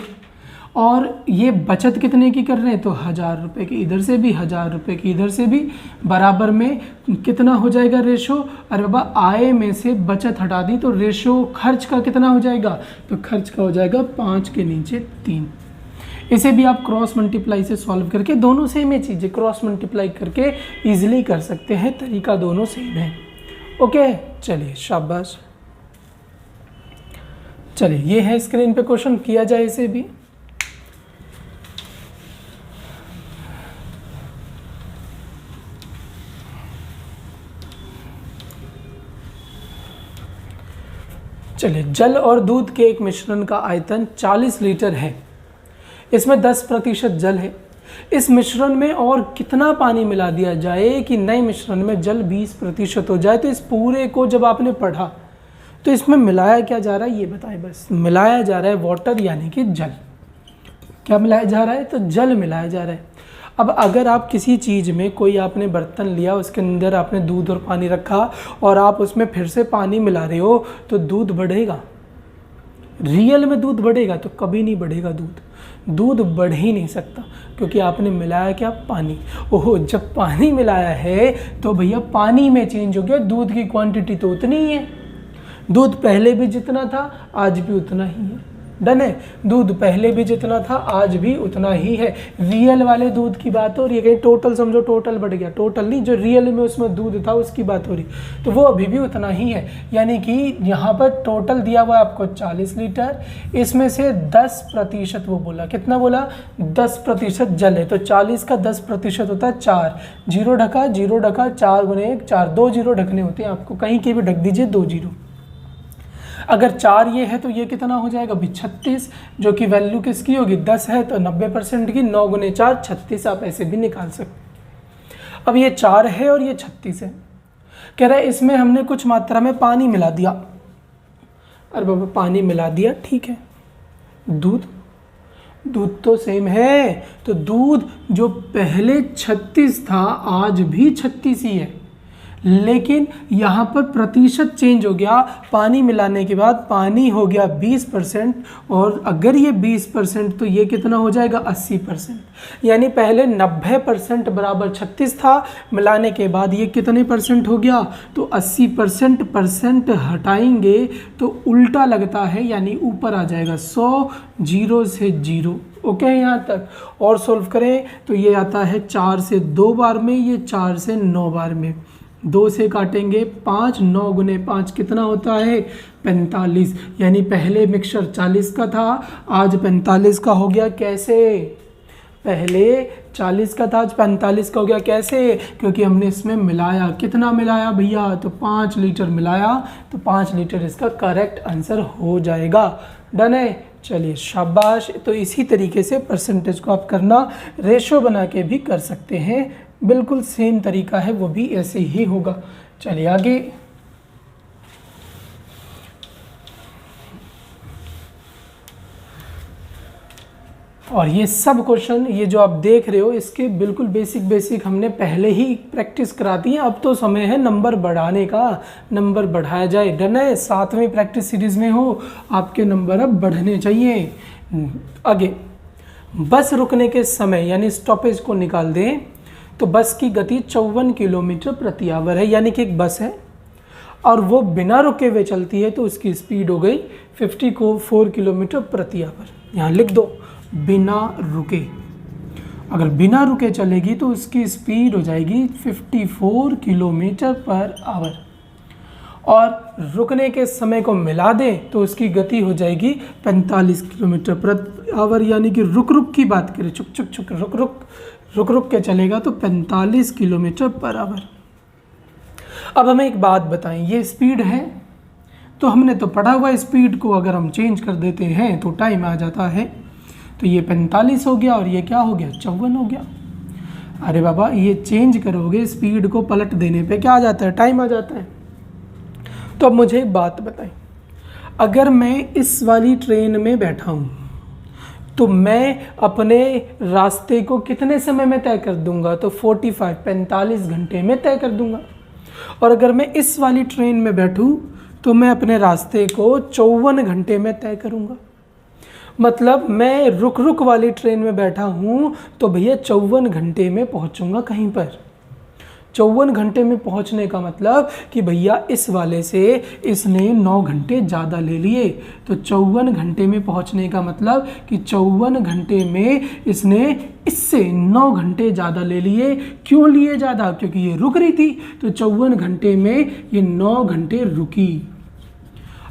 Speaker 1: और ये बचत कितने की कर रहे हैं, तो 1000 रुपये की इधर से भी, 1000 रुपये की इधर से भी, बराबर में कितना हो जाएगा रेशो। अरे बाबा आय में से बचत हटा दी तो रेशो खर्च का कितना हो जाएगा, तो खर्च का हो जाएगा 5 के नीचे 3। इसे भी आप क्रॉस मल्टीप्लाई से सॉल्व करके, दोनों सेम ही चीज़ें क्रॉस मल्टीप्लाई करके इजीली कर सकते हैं, तरीका दोनों सेम है। ओके चलिए शाबाश। चलिए ये है स्क्रीन पे क्वेश्चन, किया जाए इसे भी। चलिए, जल और दूध के एक मिश्रण का आयतन 40 लीटर है, इसमें 10% जल है। इस मिश्रण में और कितना पानी मिला दिया जाए कि नए मिश्रण में जल 20% हो जाए। तो इस पूरे को जब आपने पढ़ा तो इसमें मिलाया क्या जा रहा है ये बताए, बस मिलाया जा रहा है वाटर यानी कि जल। क्या मिलाया जा रहा है, तो जल मिलाया जा रहा है। अब अगर आप किसी चीज़ में कोई आपने बर्तन लिया, उसके अंदर आपने दूध और पानी रखा और आप उसमें फिर से पानी मिला रहे हो तो दूध बढ़ेगा, रियल में दूध बढ़ेगा, तो कभी नहीं बढ़ेगा दूध बढ़ ही नहीं सकता, क्योंकि आपने मिलाया क्या, पानी। ओहो, जब पानी मिलाया है तो भैया पानी में चेंज हो गया, दूध की क्वांटिटी तो उतनी ही है, दूध पहले भी जितना था आज भी उतना ही है। डन है, दूध पहले भी जितना था आज भी उतना ही है। रियल वाले दूध की बात हो रही है, कहीं टोटल समझो टोटल बढ़ गया, टोटल नहीं, जो रियल में उसमें दूध था उसकी बात हो रही, तो वो अभी भी उतना ही है। यानी कि यहाँ पर टोटल दिया हुआ है आपको 40 लीटर, इसमें से 10% वो बोला, कितना बोला 10% जल है, तो 40 का 10% होता है 4, 0 ढका 0 ढका, 4 गुने 1 4, 2 0 ढकने होते हैं आपको, कहीं के भी ढक दीजिए 2 0। अगर 4 ये है तो ये कितना हो जाएगा भी 36, जो कि वैल्यू किसकी होगी 10 है तो 90% की, 9 गुने 4 36, आप ऐसे भी निकाल सकते। अब ये 4 है और ये 36 है, कह रहा है इसमें हमने कुछ मात्रा में पानी मिला दिया। अरे बाबा पानी मिला दिया ठीक है, दूध, दूध तो सेम है, तो दूध जो पहले 36 था आज भी 36 ही है, लेकिन यहाँ पर प्रतिशत चेंज हो गया। पानी मिलाने के बाद पानी हो गया 20%, और अगर ये 20% तो ये कितना हो जाएगा 80%। यानी पहले 90% बराबर 36 था, मिलाने के बाद ये कितने परसेंट हो गया, तो 80% हटाएंगे तो उल्टा लगता है, यानी ऊपर आ जाएगा 100, 0 से 0। ओके यहाँ तक। और सोल्व करें तो ये आता है 4 से 2 बार में, ये 4 से 9 बार में। 2 से काटेंगे 5, 9 गुने 5 कितना होता है 45। यानी पहले मिक्सचर 40 का था, आज 45 का हो गया। कैसे? पहले 40 का था, आज 45 का हो गया। कैसे? क्योंकि हमने इसमें मिलाया। कितना मिलाया भैया? तो 5 लीटर मिलाया, तो 5 लीटर इसका करेक्ट आंसर हो जाएगा। डन है? चलिए शाबाश। तो इसी तरीके से परसेंटेज को आप करना, रेशो बना के भी कर सकते हैं, बिल्कुल सेम तरीका है, वो भी ऐसे ही होगा। चलिए आगे। और ये सब क्वेश्चन, ये जो आप देख रहे हो, इसके बिल्कुल बेसिक हमने पहले ही प्रैक्टिस करा दी है। अब तो समय है नंबर बढ़ाने का, नंबर बढ़ाया जाए। डन है? 7वीं प्रैक्टिस सीरीज में हो, आपके नंबर अब बढ़ने चाहिए। आगे, बस रुकने के समय यानी स्टॉपेज को निकाल दें, तो बस की गति 54 किलोमीटर प्रति आवर है। यानी कि एक बस है और वो बिना रुके हुए चलती है, तो उसकी स्पीड हो गई 54 किलोमीटर प्रति आवर। यहाँ लिख दो बिना रुके। अगर बिना रुके चलेगी तो उसकी स्पीड हो जाएगी 54 किलोमीटर पर आवर। और रुकने के समय को मिला दें तो उसकी गति हो जाएगी 45 किलोमीटर प्रति आवर। यानी कि रुक रुक की बात करें, चुक चुक चुक रुक रुक के चलेगा तो 45 किलोमीटर पर आवर। अब हमें एक बात बताएं, ये स्पीड है तो हमने तो पढ़ा हुआ स्पीड को अगर हम चेंज कर देते हैं तो टाइम आ जाता है। तो ये 45 हो गया और ये क्या हो गया 54 हो गया। अरे बाबा, ये चेंज करोगे स्पीड को, पलट देने पे क्या आ जाता है, टाइम आ जाता है। तो अब मुझे एक बात बताएं, अगर मैं इस वाली ट्रेन में बैठा हूँ तो मैं अपने रास्ते को कितने समय में तय कर दूंगा, तो 45 घंटे में तय कर दूंगा। और अगर मैं इस वाली ट्रेन में बैठूं तो मैं अपने रास्ते को 54 घंटे में तय करूंगा। मतलब मैं रुक रुक वाली ट्रेन में बैठा हूं तो भैया 54 घंटे में पहुंचूंगा कहीं पर। 54 घंटे में पहुंचने का मतलब कि भैया इस वाले से इसने 9 घंटे ज़्यादा ले लिए। तो 54 घंटे में पहुंचने का मतलब कि 54 घंटे में इसने इससे 9 घंटे ज़्यादा ले लिए। क्यों लिए ज़्यादा? क्योंकि ये रुक रही थी, तो 54 घंटे में ये 9 घंटे रुकी।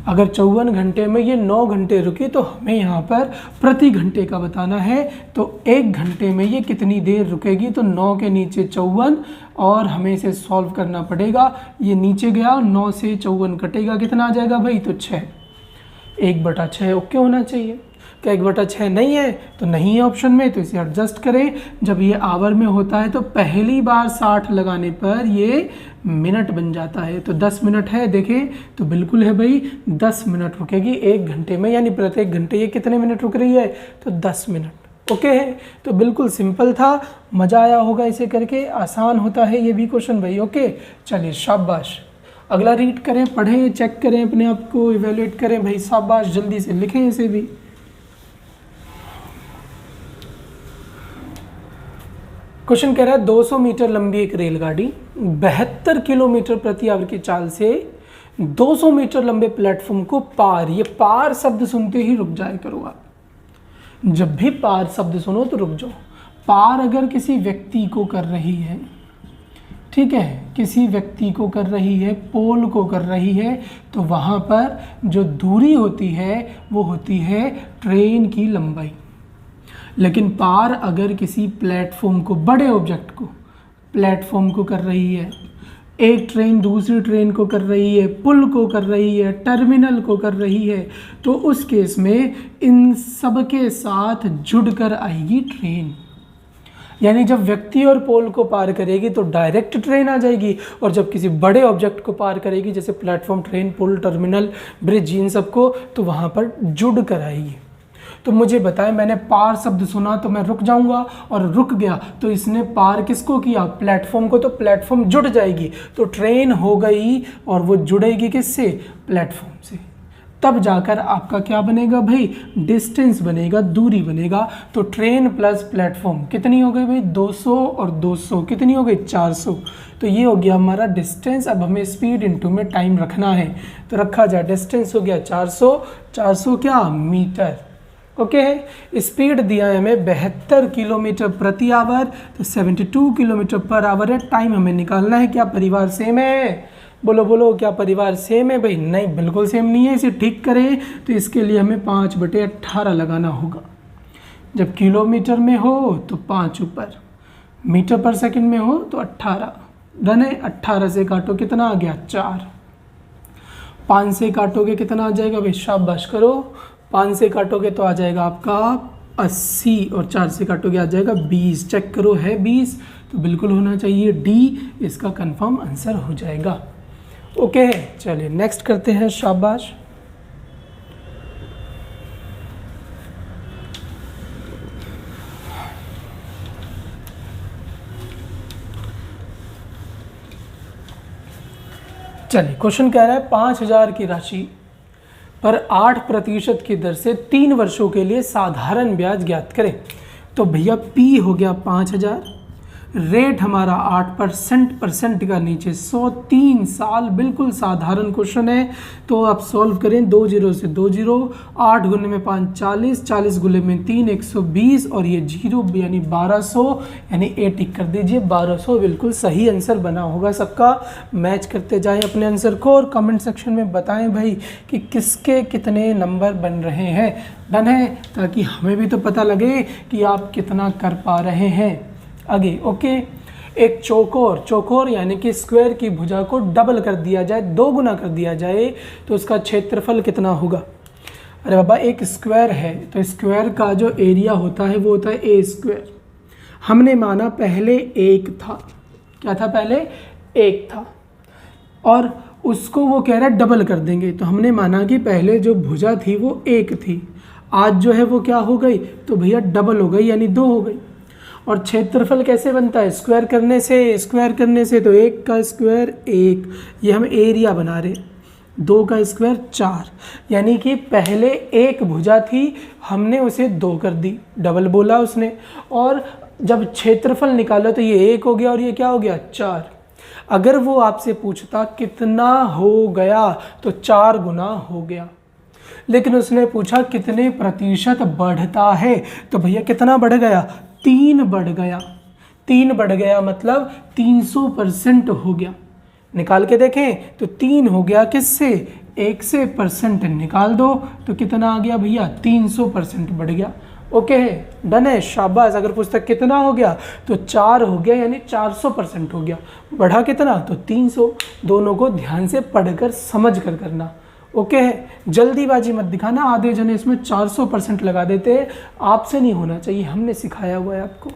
Speaker 1: अगर 54 घंटे में ये 9 घंटे रुकी तो हमें यहाँ पर प्रति घंटे का बताना है। तो 1 घंटे में ये कितनी देर रुकेगी, तो 9 के नीचे 54 और हमें इसे सॉल्व करना पड़ेगा। ये नीचे गया, 9 से 54 कटेगा, कितना आ जाएगा भाई, तो 6। 1/6 ओके होना चाहिए। क्या 1/6 नहीं है? तो नहीं है ऑप्शन में, तो इसे एडजस्ट करें। जब ये आवर में होता है तो पहली बार 60 लगाने पर ये मिनट बन जाता है। तो 10 मिनट है, देखें तो बिल्कुल है भाई, 10 मिनट रुकेगी 1 घंटे में। यानी प्रत्येक घंटे ये कितने मिनट रुक रही है, तो 10 मिनट। ओके है, तो बिल्कुल सिंपल था, मज़ा आया होगा इसे करके। आसान होता है ये भी क्वेश्चन भाई। ओके चलिए शाबाश। अगला रीड करें, पढ़ें, चेक करें, अपने आप को इवेल्युएट करें भाई। शाबाश, जल्दी से लिखें इसे भी। क्वेश्चन कह रहा है 200 मीटर लंबी एक रेलगाड़ी 72 किलोमीटर प्रति आवर की चाल से 200 मीटर लंबे प्लेटफॉर्म को पार, ये पार शब्द सुनते ही रुक जाए करो आप। जब भी पार शब्द सुनो तो रुक जाओ। पार अगर किसी व्यक्ति को कर रही है, ठीक है, किसी व्यक्ति को कर रही है, पोल को कर रही है, तो वहाँ पर जो दूरी होती है वो होती है ट्रेन की लंबाई। लेकिन पार अगर किसी प्लेटफॉर्म को, बड़े ऑब्जेक्ट को, प्लेटफॉर्म को कर रही है, एक ट्रेन दूसरी ट्रेन को कर रही है, पुल को कर रही है, टर्मिनल को कर रही है, तो उस केस में इन सब के साथ जुड़कर आएगी ट्रेन। यानी जब व्यक्ति और पोल को पार करेगी तो डायरेक्ट ट्रेन आ जाएगी, और जब किसी बड़े ऑब्जेक्ट को पार करेगी जैसे प्लेटफॉर्म, ट्रेन, पुल, टर्मिनल, ब्रिज, इन सबको, तो वहाँ पर जुड़ कर आएगी। तो मुझे बताएं, मैंने पार शब्द सुना तो मैं रुक जाऊंगा, और रुक गया तो इसने पार किसको किया? प्लेटफॉर्म को। तो प्लेटफॉर्म जुड़ जाएगी, तो ट्रेन हो गई और वो जुड़ेगी किससे? प्लेटफॉर्म से। तब जाकर आपका क्या बनेगा भाई? डिस्टेंस बनेगा, दूरी बनेगा। तो ट्रेन प्लस प्लेटफॉर्म कितनी हो गई भाई? 200 और 200 कितनी हो गई? 400। तो ये हो गया हमारा डिस्टेंस। अब हमें स्पीड इनटू में टाइम रखना है, तो रखा जाए। डिस्टेंस हो गया 400, 400 क्या? मीटर। ओके। स्पीड दिया है हमें 72 किलोमीटर प्रति आवर, तो 72 किलोमीटर पर आवर है। टाइम हमें निकालना है। क्या परिवार सेम है? बोलो बोलो, क्या परिवार सेम है भाई? नहीं, बिल्कुल सेम नहीं है। इसे ठीक करें तो इसके लिए हमें 5/18 लगाना होगा। जब किलोमीटर में हो तो 5 ऊपर, मीटर पर सेकंड में हो तो 18। डन है। 18 से काटो, कितना आ गया? 4। 5 से काटोगे कितना आ जाएगा भाई? शाबाश करो। 5 से काटोगे तो आ जाएगा आपका 80, और 4 से काटोगे आ जाएगा 20। चेक करो, है 20, तो बिल्कुल होना चाहिए डी, इसका कंफर्म आंसर हो जाएगा। ओके, चलिए नेक्स्ट करते हैं। शाबाश। चलिए, क्वेश्चन कह रहा है 5000 की राशि पर 8% की दर से 3 वर्षों के लिए साधारण ब्याज ज्ञात करें। तो भैया पी हो गया 5000, रेट हमारा 8% का नीचे 100, 3 साल, बिल्कुल साधारण क्वेश्चन है। तो आप सॉल्व करें, 2 0 से 2 0, 8 गुने में 5 40, 40 गुने में 3 120, और ये 0 यानी 1200, यानी ए टिक कर दीजिए। 1200 बिल्कुल सही आंसर बना होगा सबका। मैच करते जाएं अपने आंसर को, और कमेंट सेक्शन में बताएं भाई कि किसके कितने नंबर बन रहे हैं। डन है, ताकि हमें भी तो पता लगे कि आप कितना कर पा रहे हैं आगे। ओके। एक चौकोर यानी कि स्क्वायर की भुजा को डबल कर दिया जाए, 2 गुना कर दिया जाए, तो उसका क्षेत्रफल कितना होगा? अरे बाबा, एक स्क्वायर है तो स्क्वायर का जो एरिया होता है वो होता है ए स्क्वायर। हमने माना पहले 1 था। क्या था? पहले 1 था, और उसको वो कह रहा है डबल कर देंगे। तो हमने माना कि पहले जो भुजा थी वो 1 थी, आज जो है वो क्या हो गई? तो भैया डबल हो गई, यानी 2 हो गई। और क्षेत्रफल कैसे बनता है? स्क्वायर करने से। तो 1 का स्क्वायर 1, ये हम एरिया बना रहे। 2 का स्क्वायर 4, यानी कि पहले 1 भुजा थी, हमने उसे 2 कर दी, डबल बोला उसने। और जब क्षेत्रफल निकाला तो ये 1 हो गया, और ये क्या हो गया? 4। अगर वो आपसे पूछता कितना हो गया, तो 4 गुना हो गया। लेकिन उसने पूछा कितने प्रतिशत बढ़ता है, तो भैया कितना बढ़ गया? 3 बढ़ गया। 3 बढ़ गया मतलब 300% हो गया। निकाल के देखें तो 3 हो गया किससे? 1 से। परसेंट निकाल दो तो कितना आ गया भैया? 300% बढ़ गया। ओके है, डन है, शाबाश। अगर पुस्तक कितना हो गया तो 4 हो गया, यानी 400% हो गया। बढ़ा कितना? तो 300। दोनों को ध्यान से पढ़कर समझ कर करना। ओके है, जल्दीबाजी मत दिखाना। आधे जने इसमें 400% लगा देते हैं, आपसे नहीं होना चाहिए, हमने सिखाया हुआ है आपको।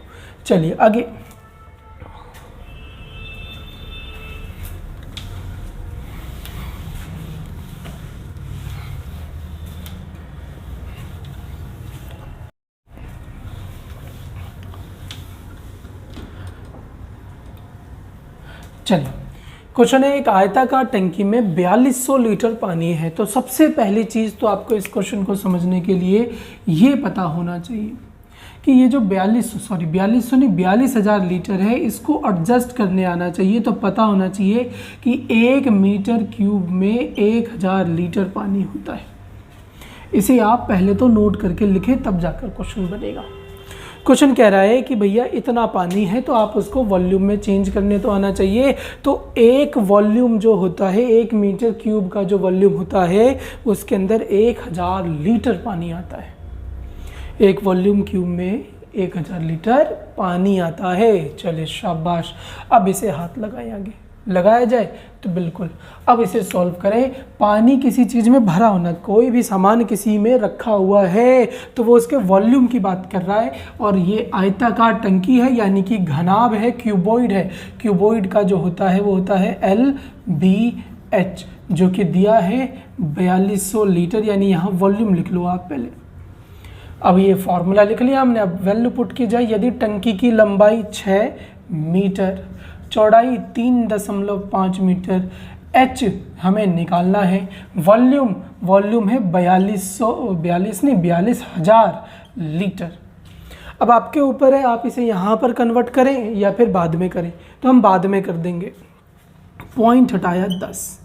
Speaker 1: चलिए आगे। चलिए, क्वेश्चन है एक आयताकार टंकी में 4200 लीटर पानी है। तो सबसे पहली चीज़ तो आपको इस क्वेश्चन को समझने के लिए ये पता होना चाहिए कि ये जो 42,000 लीटर है, इसको एडजस्ट करने आना चाहिए। तो पता होना चाहिए कि 1 मीटर क्यूब में 1000 लीटर पानी होता है। इसे आप पहले तो नोट करके लिखें, तब जाकर क्वेश्चन बनेगा। क्वेश्चन कह रहा है कि भैया इतना पानी है, तो आप उसको वॉल्यूम में चेंज करने तो आना चाहिए। तो एक वॉल्यूम जो होता है, 1 मीटर क्यूब का जो वॉल्यूम होता है, उसके अंदर 1000 लीटर पानी आता है। एक वॉल्यूम क्यूब में 1000 लीटर पानी आता है। चलिए शाबाश। अब इसे हाथ लगाए, आगे लगाया जाए तो बिल्कुल। अब इसे सॉल्व करें। पानी किसी चीज़ में भरा होना, कोई भी सामान किसी में रखा हुआ है तो वो उसके वॉल्यूम की बात कर रहा है। और ये आयताकार टंकी है, यानी कि घनाभ है, क्यूबॉइड है। क्यूबॉइड का जो होता है वो होता है LBH, जो कि दिया है 4200 लीटर, यानी यहाँ वॉल्यूम लिख लो आप पहले। अब ये फॉर्मूला लिख लिया हमने, अब वैल्यू पुट की जाए। यदि टंकी की लंबाई 6 मीटर, चौड़ाई 3.5 मीटर, एच हमें निकालना है, वॉल्यूम है 42,000 लीटर। अब आपके ऊपर है, आप इसे यहाँ पर कन्वर्ट करें या फिर बाद में करें, तो हम बाद में कर देंगे। पॉइंट हटाया 10,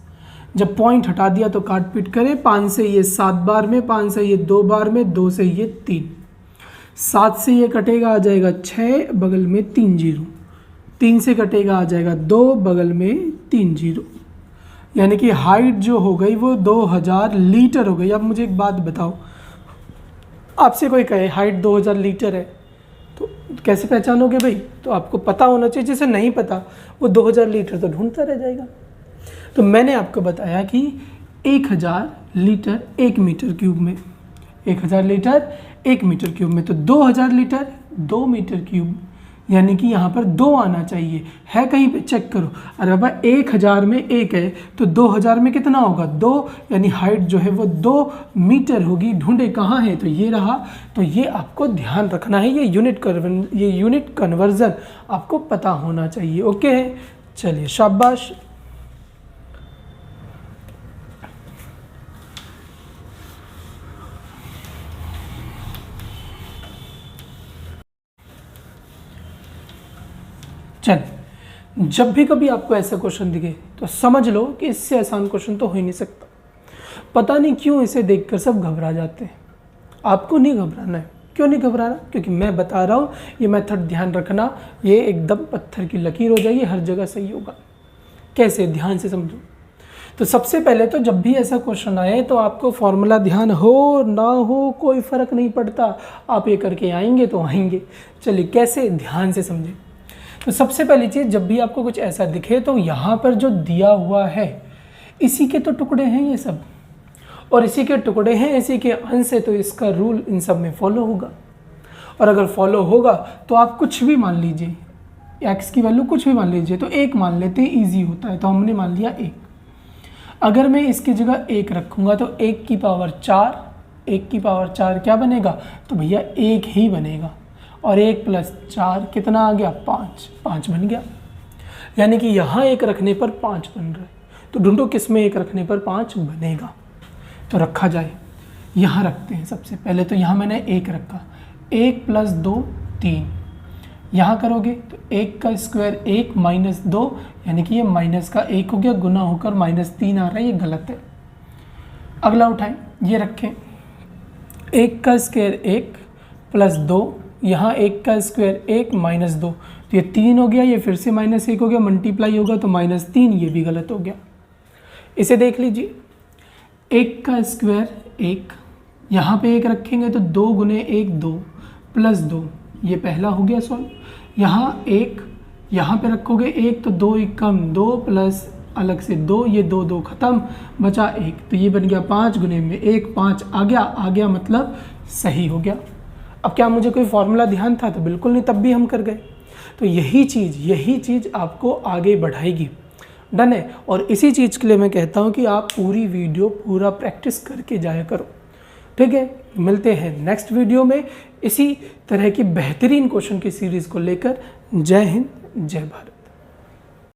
Speaker 1: जब पॉइंट हटा दिया तो काट पीट करें, 5 से ये 7 बार में, 5 से ये 2 बार में, 2 से ये 3, 7 से ये कटेगा आ जाएगा 6, बगल में 3 जीरो, 3 से कटेगा आ जाएगा 2, बगल में 3 जीरो, यानी कि हाइट जो हो गई वो 2000 लीटर हो गई। अब मुझे एक बात बताओ, आपसे कोई कहे हाइट 2000 लीटर है तो कैसे पहचानोगे भाई? तो आपको पता होना चाहिए, जिसे नहीं पता वो 2000 लीटर तो ढूंढता रह जाएगा। तो मैंने आपको बताया कि 1000 लीटर 1 मीटर क्यूब में, 1000 लीटर 1 मीटर क्यूब में, तो 2000 लीटर 2 मीटर क्यूब, यानी कि यहाँ पर 2 आना चाहिए। है कहीं पे चेक करो। अरे बाबा 1000 में 1 है तो 2000 में कितना होगा? 2, यानी हाइट जो है वो 2 मीटर होगी। ढूंढे कहाँ है? तो ये रहा। तो ये आपको ध्यान रखना है, ये यूनिट कन्वर्जन आपको पता होना चाहिए। ओके है, चलिए शाबाश। चल, जब भी कभी आपको ऐसा क्वेश्चन दिखे तो समझ लो कि इससे आसान क्वेश्चन तो हो ही नहीं सकता। पता नहीं क्यों इसे देखकर सब घबरा जाते हैं। आपको नहीं घबराना है। क्यों नहीं घबराना? क्योंकि मैं बता रहा हूँ, ये मेथड ध्यान रखना, ये एकदम पत्थर की लकीर हो जाएगी, हर जगह सही होगा। कैसे? ध्यान से समझो। तो सबसे पहले तो जब भी ऐसा क्वेश्चन आए तो आपको फॉर्मूला ध्यान हो ना हो कोई फ़र्क नहीं पड़ता, आप ये करके आएंगे तो आएंगे। चलिए कैसे, ध्यान से समझें। तो सबसे पहली चीज़, जब भी आपको कुछ ऐसा दिखे तो यहाँ पर जो दिया हुआ है इसी के तो टुकड़े हैं ये सब, और इसी के टुकड़े हैं, इसी के अंश है, तो इसका रूल इन सब में फॉलो होगा। और अगर फॉलो होगा तो आप कुछ भी मान लीजिए, x की वैल्यू कुछ भी मान लीजिए, तो 1 मान लेते हैं, ईजी होता है। तो हमने मान लिया 1। अगर मैं इसकी जगह 1 रखूँगा तो 1 की पावर 4, 1 की पावर 4 क्या बनेगा? तो भैया 1 ही बनेगा। और 1 + 4 कितना आ गया? 5 बन गया। यानी कि यहाँ 1 रखने पर 5 बन रहा है। तो ढूंढो किस में 1 रखने पर 5 बनेगा। तो रखा जाए, यहाँ रखते हैं। सबसे पहले तो यहाँ मैंने 1 रखा, 1 + 2 3, यहाँ करोगे तो 1 का स्क्वायर 1 - 2, यानी कि ये माइनस का 1 हो गया, गुना होकर -3 आ रहा है, ये गलत है। अगला उठाएं, ये रखें 1 का स्क्वायर 1 + 2, यहाँ 1 का स्क्वायर 1 - 2, तो ये 3 हो गया, ये फिर से -1 हो गया, मल्टीप्लाई होगा तो -3, ये भी गलत हो गया। इसे देख लीजिए, 1 का स्क्वायर 1, यहाँ पे 1 रखेंगे तो 2 × 1 2 + 2, ये पहला हो गया सॉल्व। यहाँ 1 यहाँ पे रखोगे 1 तो 2 1 कम 2 प्लस अलग से 2, ये 2 2 खत्म, बचा 1, तो ये बन गया 5 × में 1, 5 आ गया मतलब सही हो गया। अब क्या मुझे कोई फॉर्मूला ध्यान था? तो बिल्कुल नहीं, तब भी हम कर गए। तो यही चीज़ आपको आगे बढ़ाएगी। डन है। और इसी चीज़ के लिए मैं कहता हूँ कि आप पूरी वीडियो पूरा प्रैक्टिस करके जाया करो। ठीक है, मिलते हैं नेक्स्ट वीडियो में इसी तरह की बेहतरीन क्वेश्चन की सीरीज़ को लेकर। जय हिंद, जय भारत।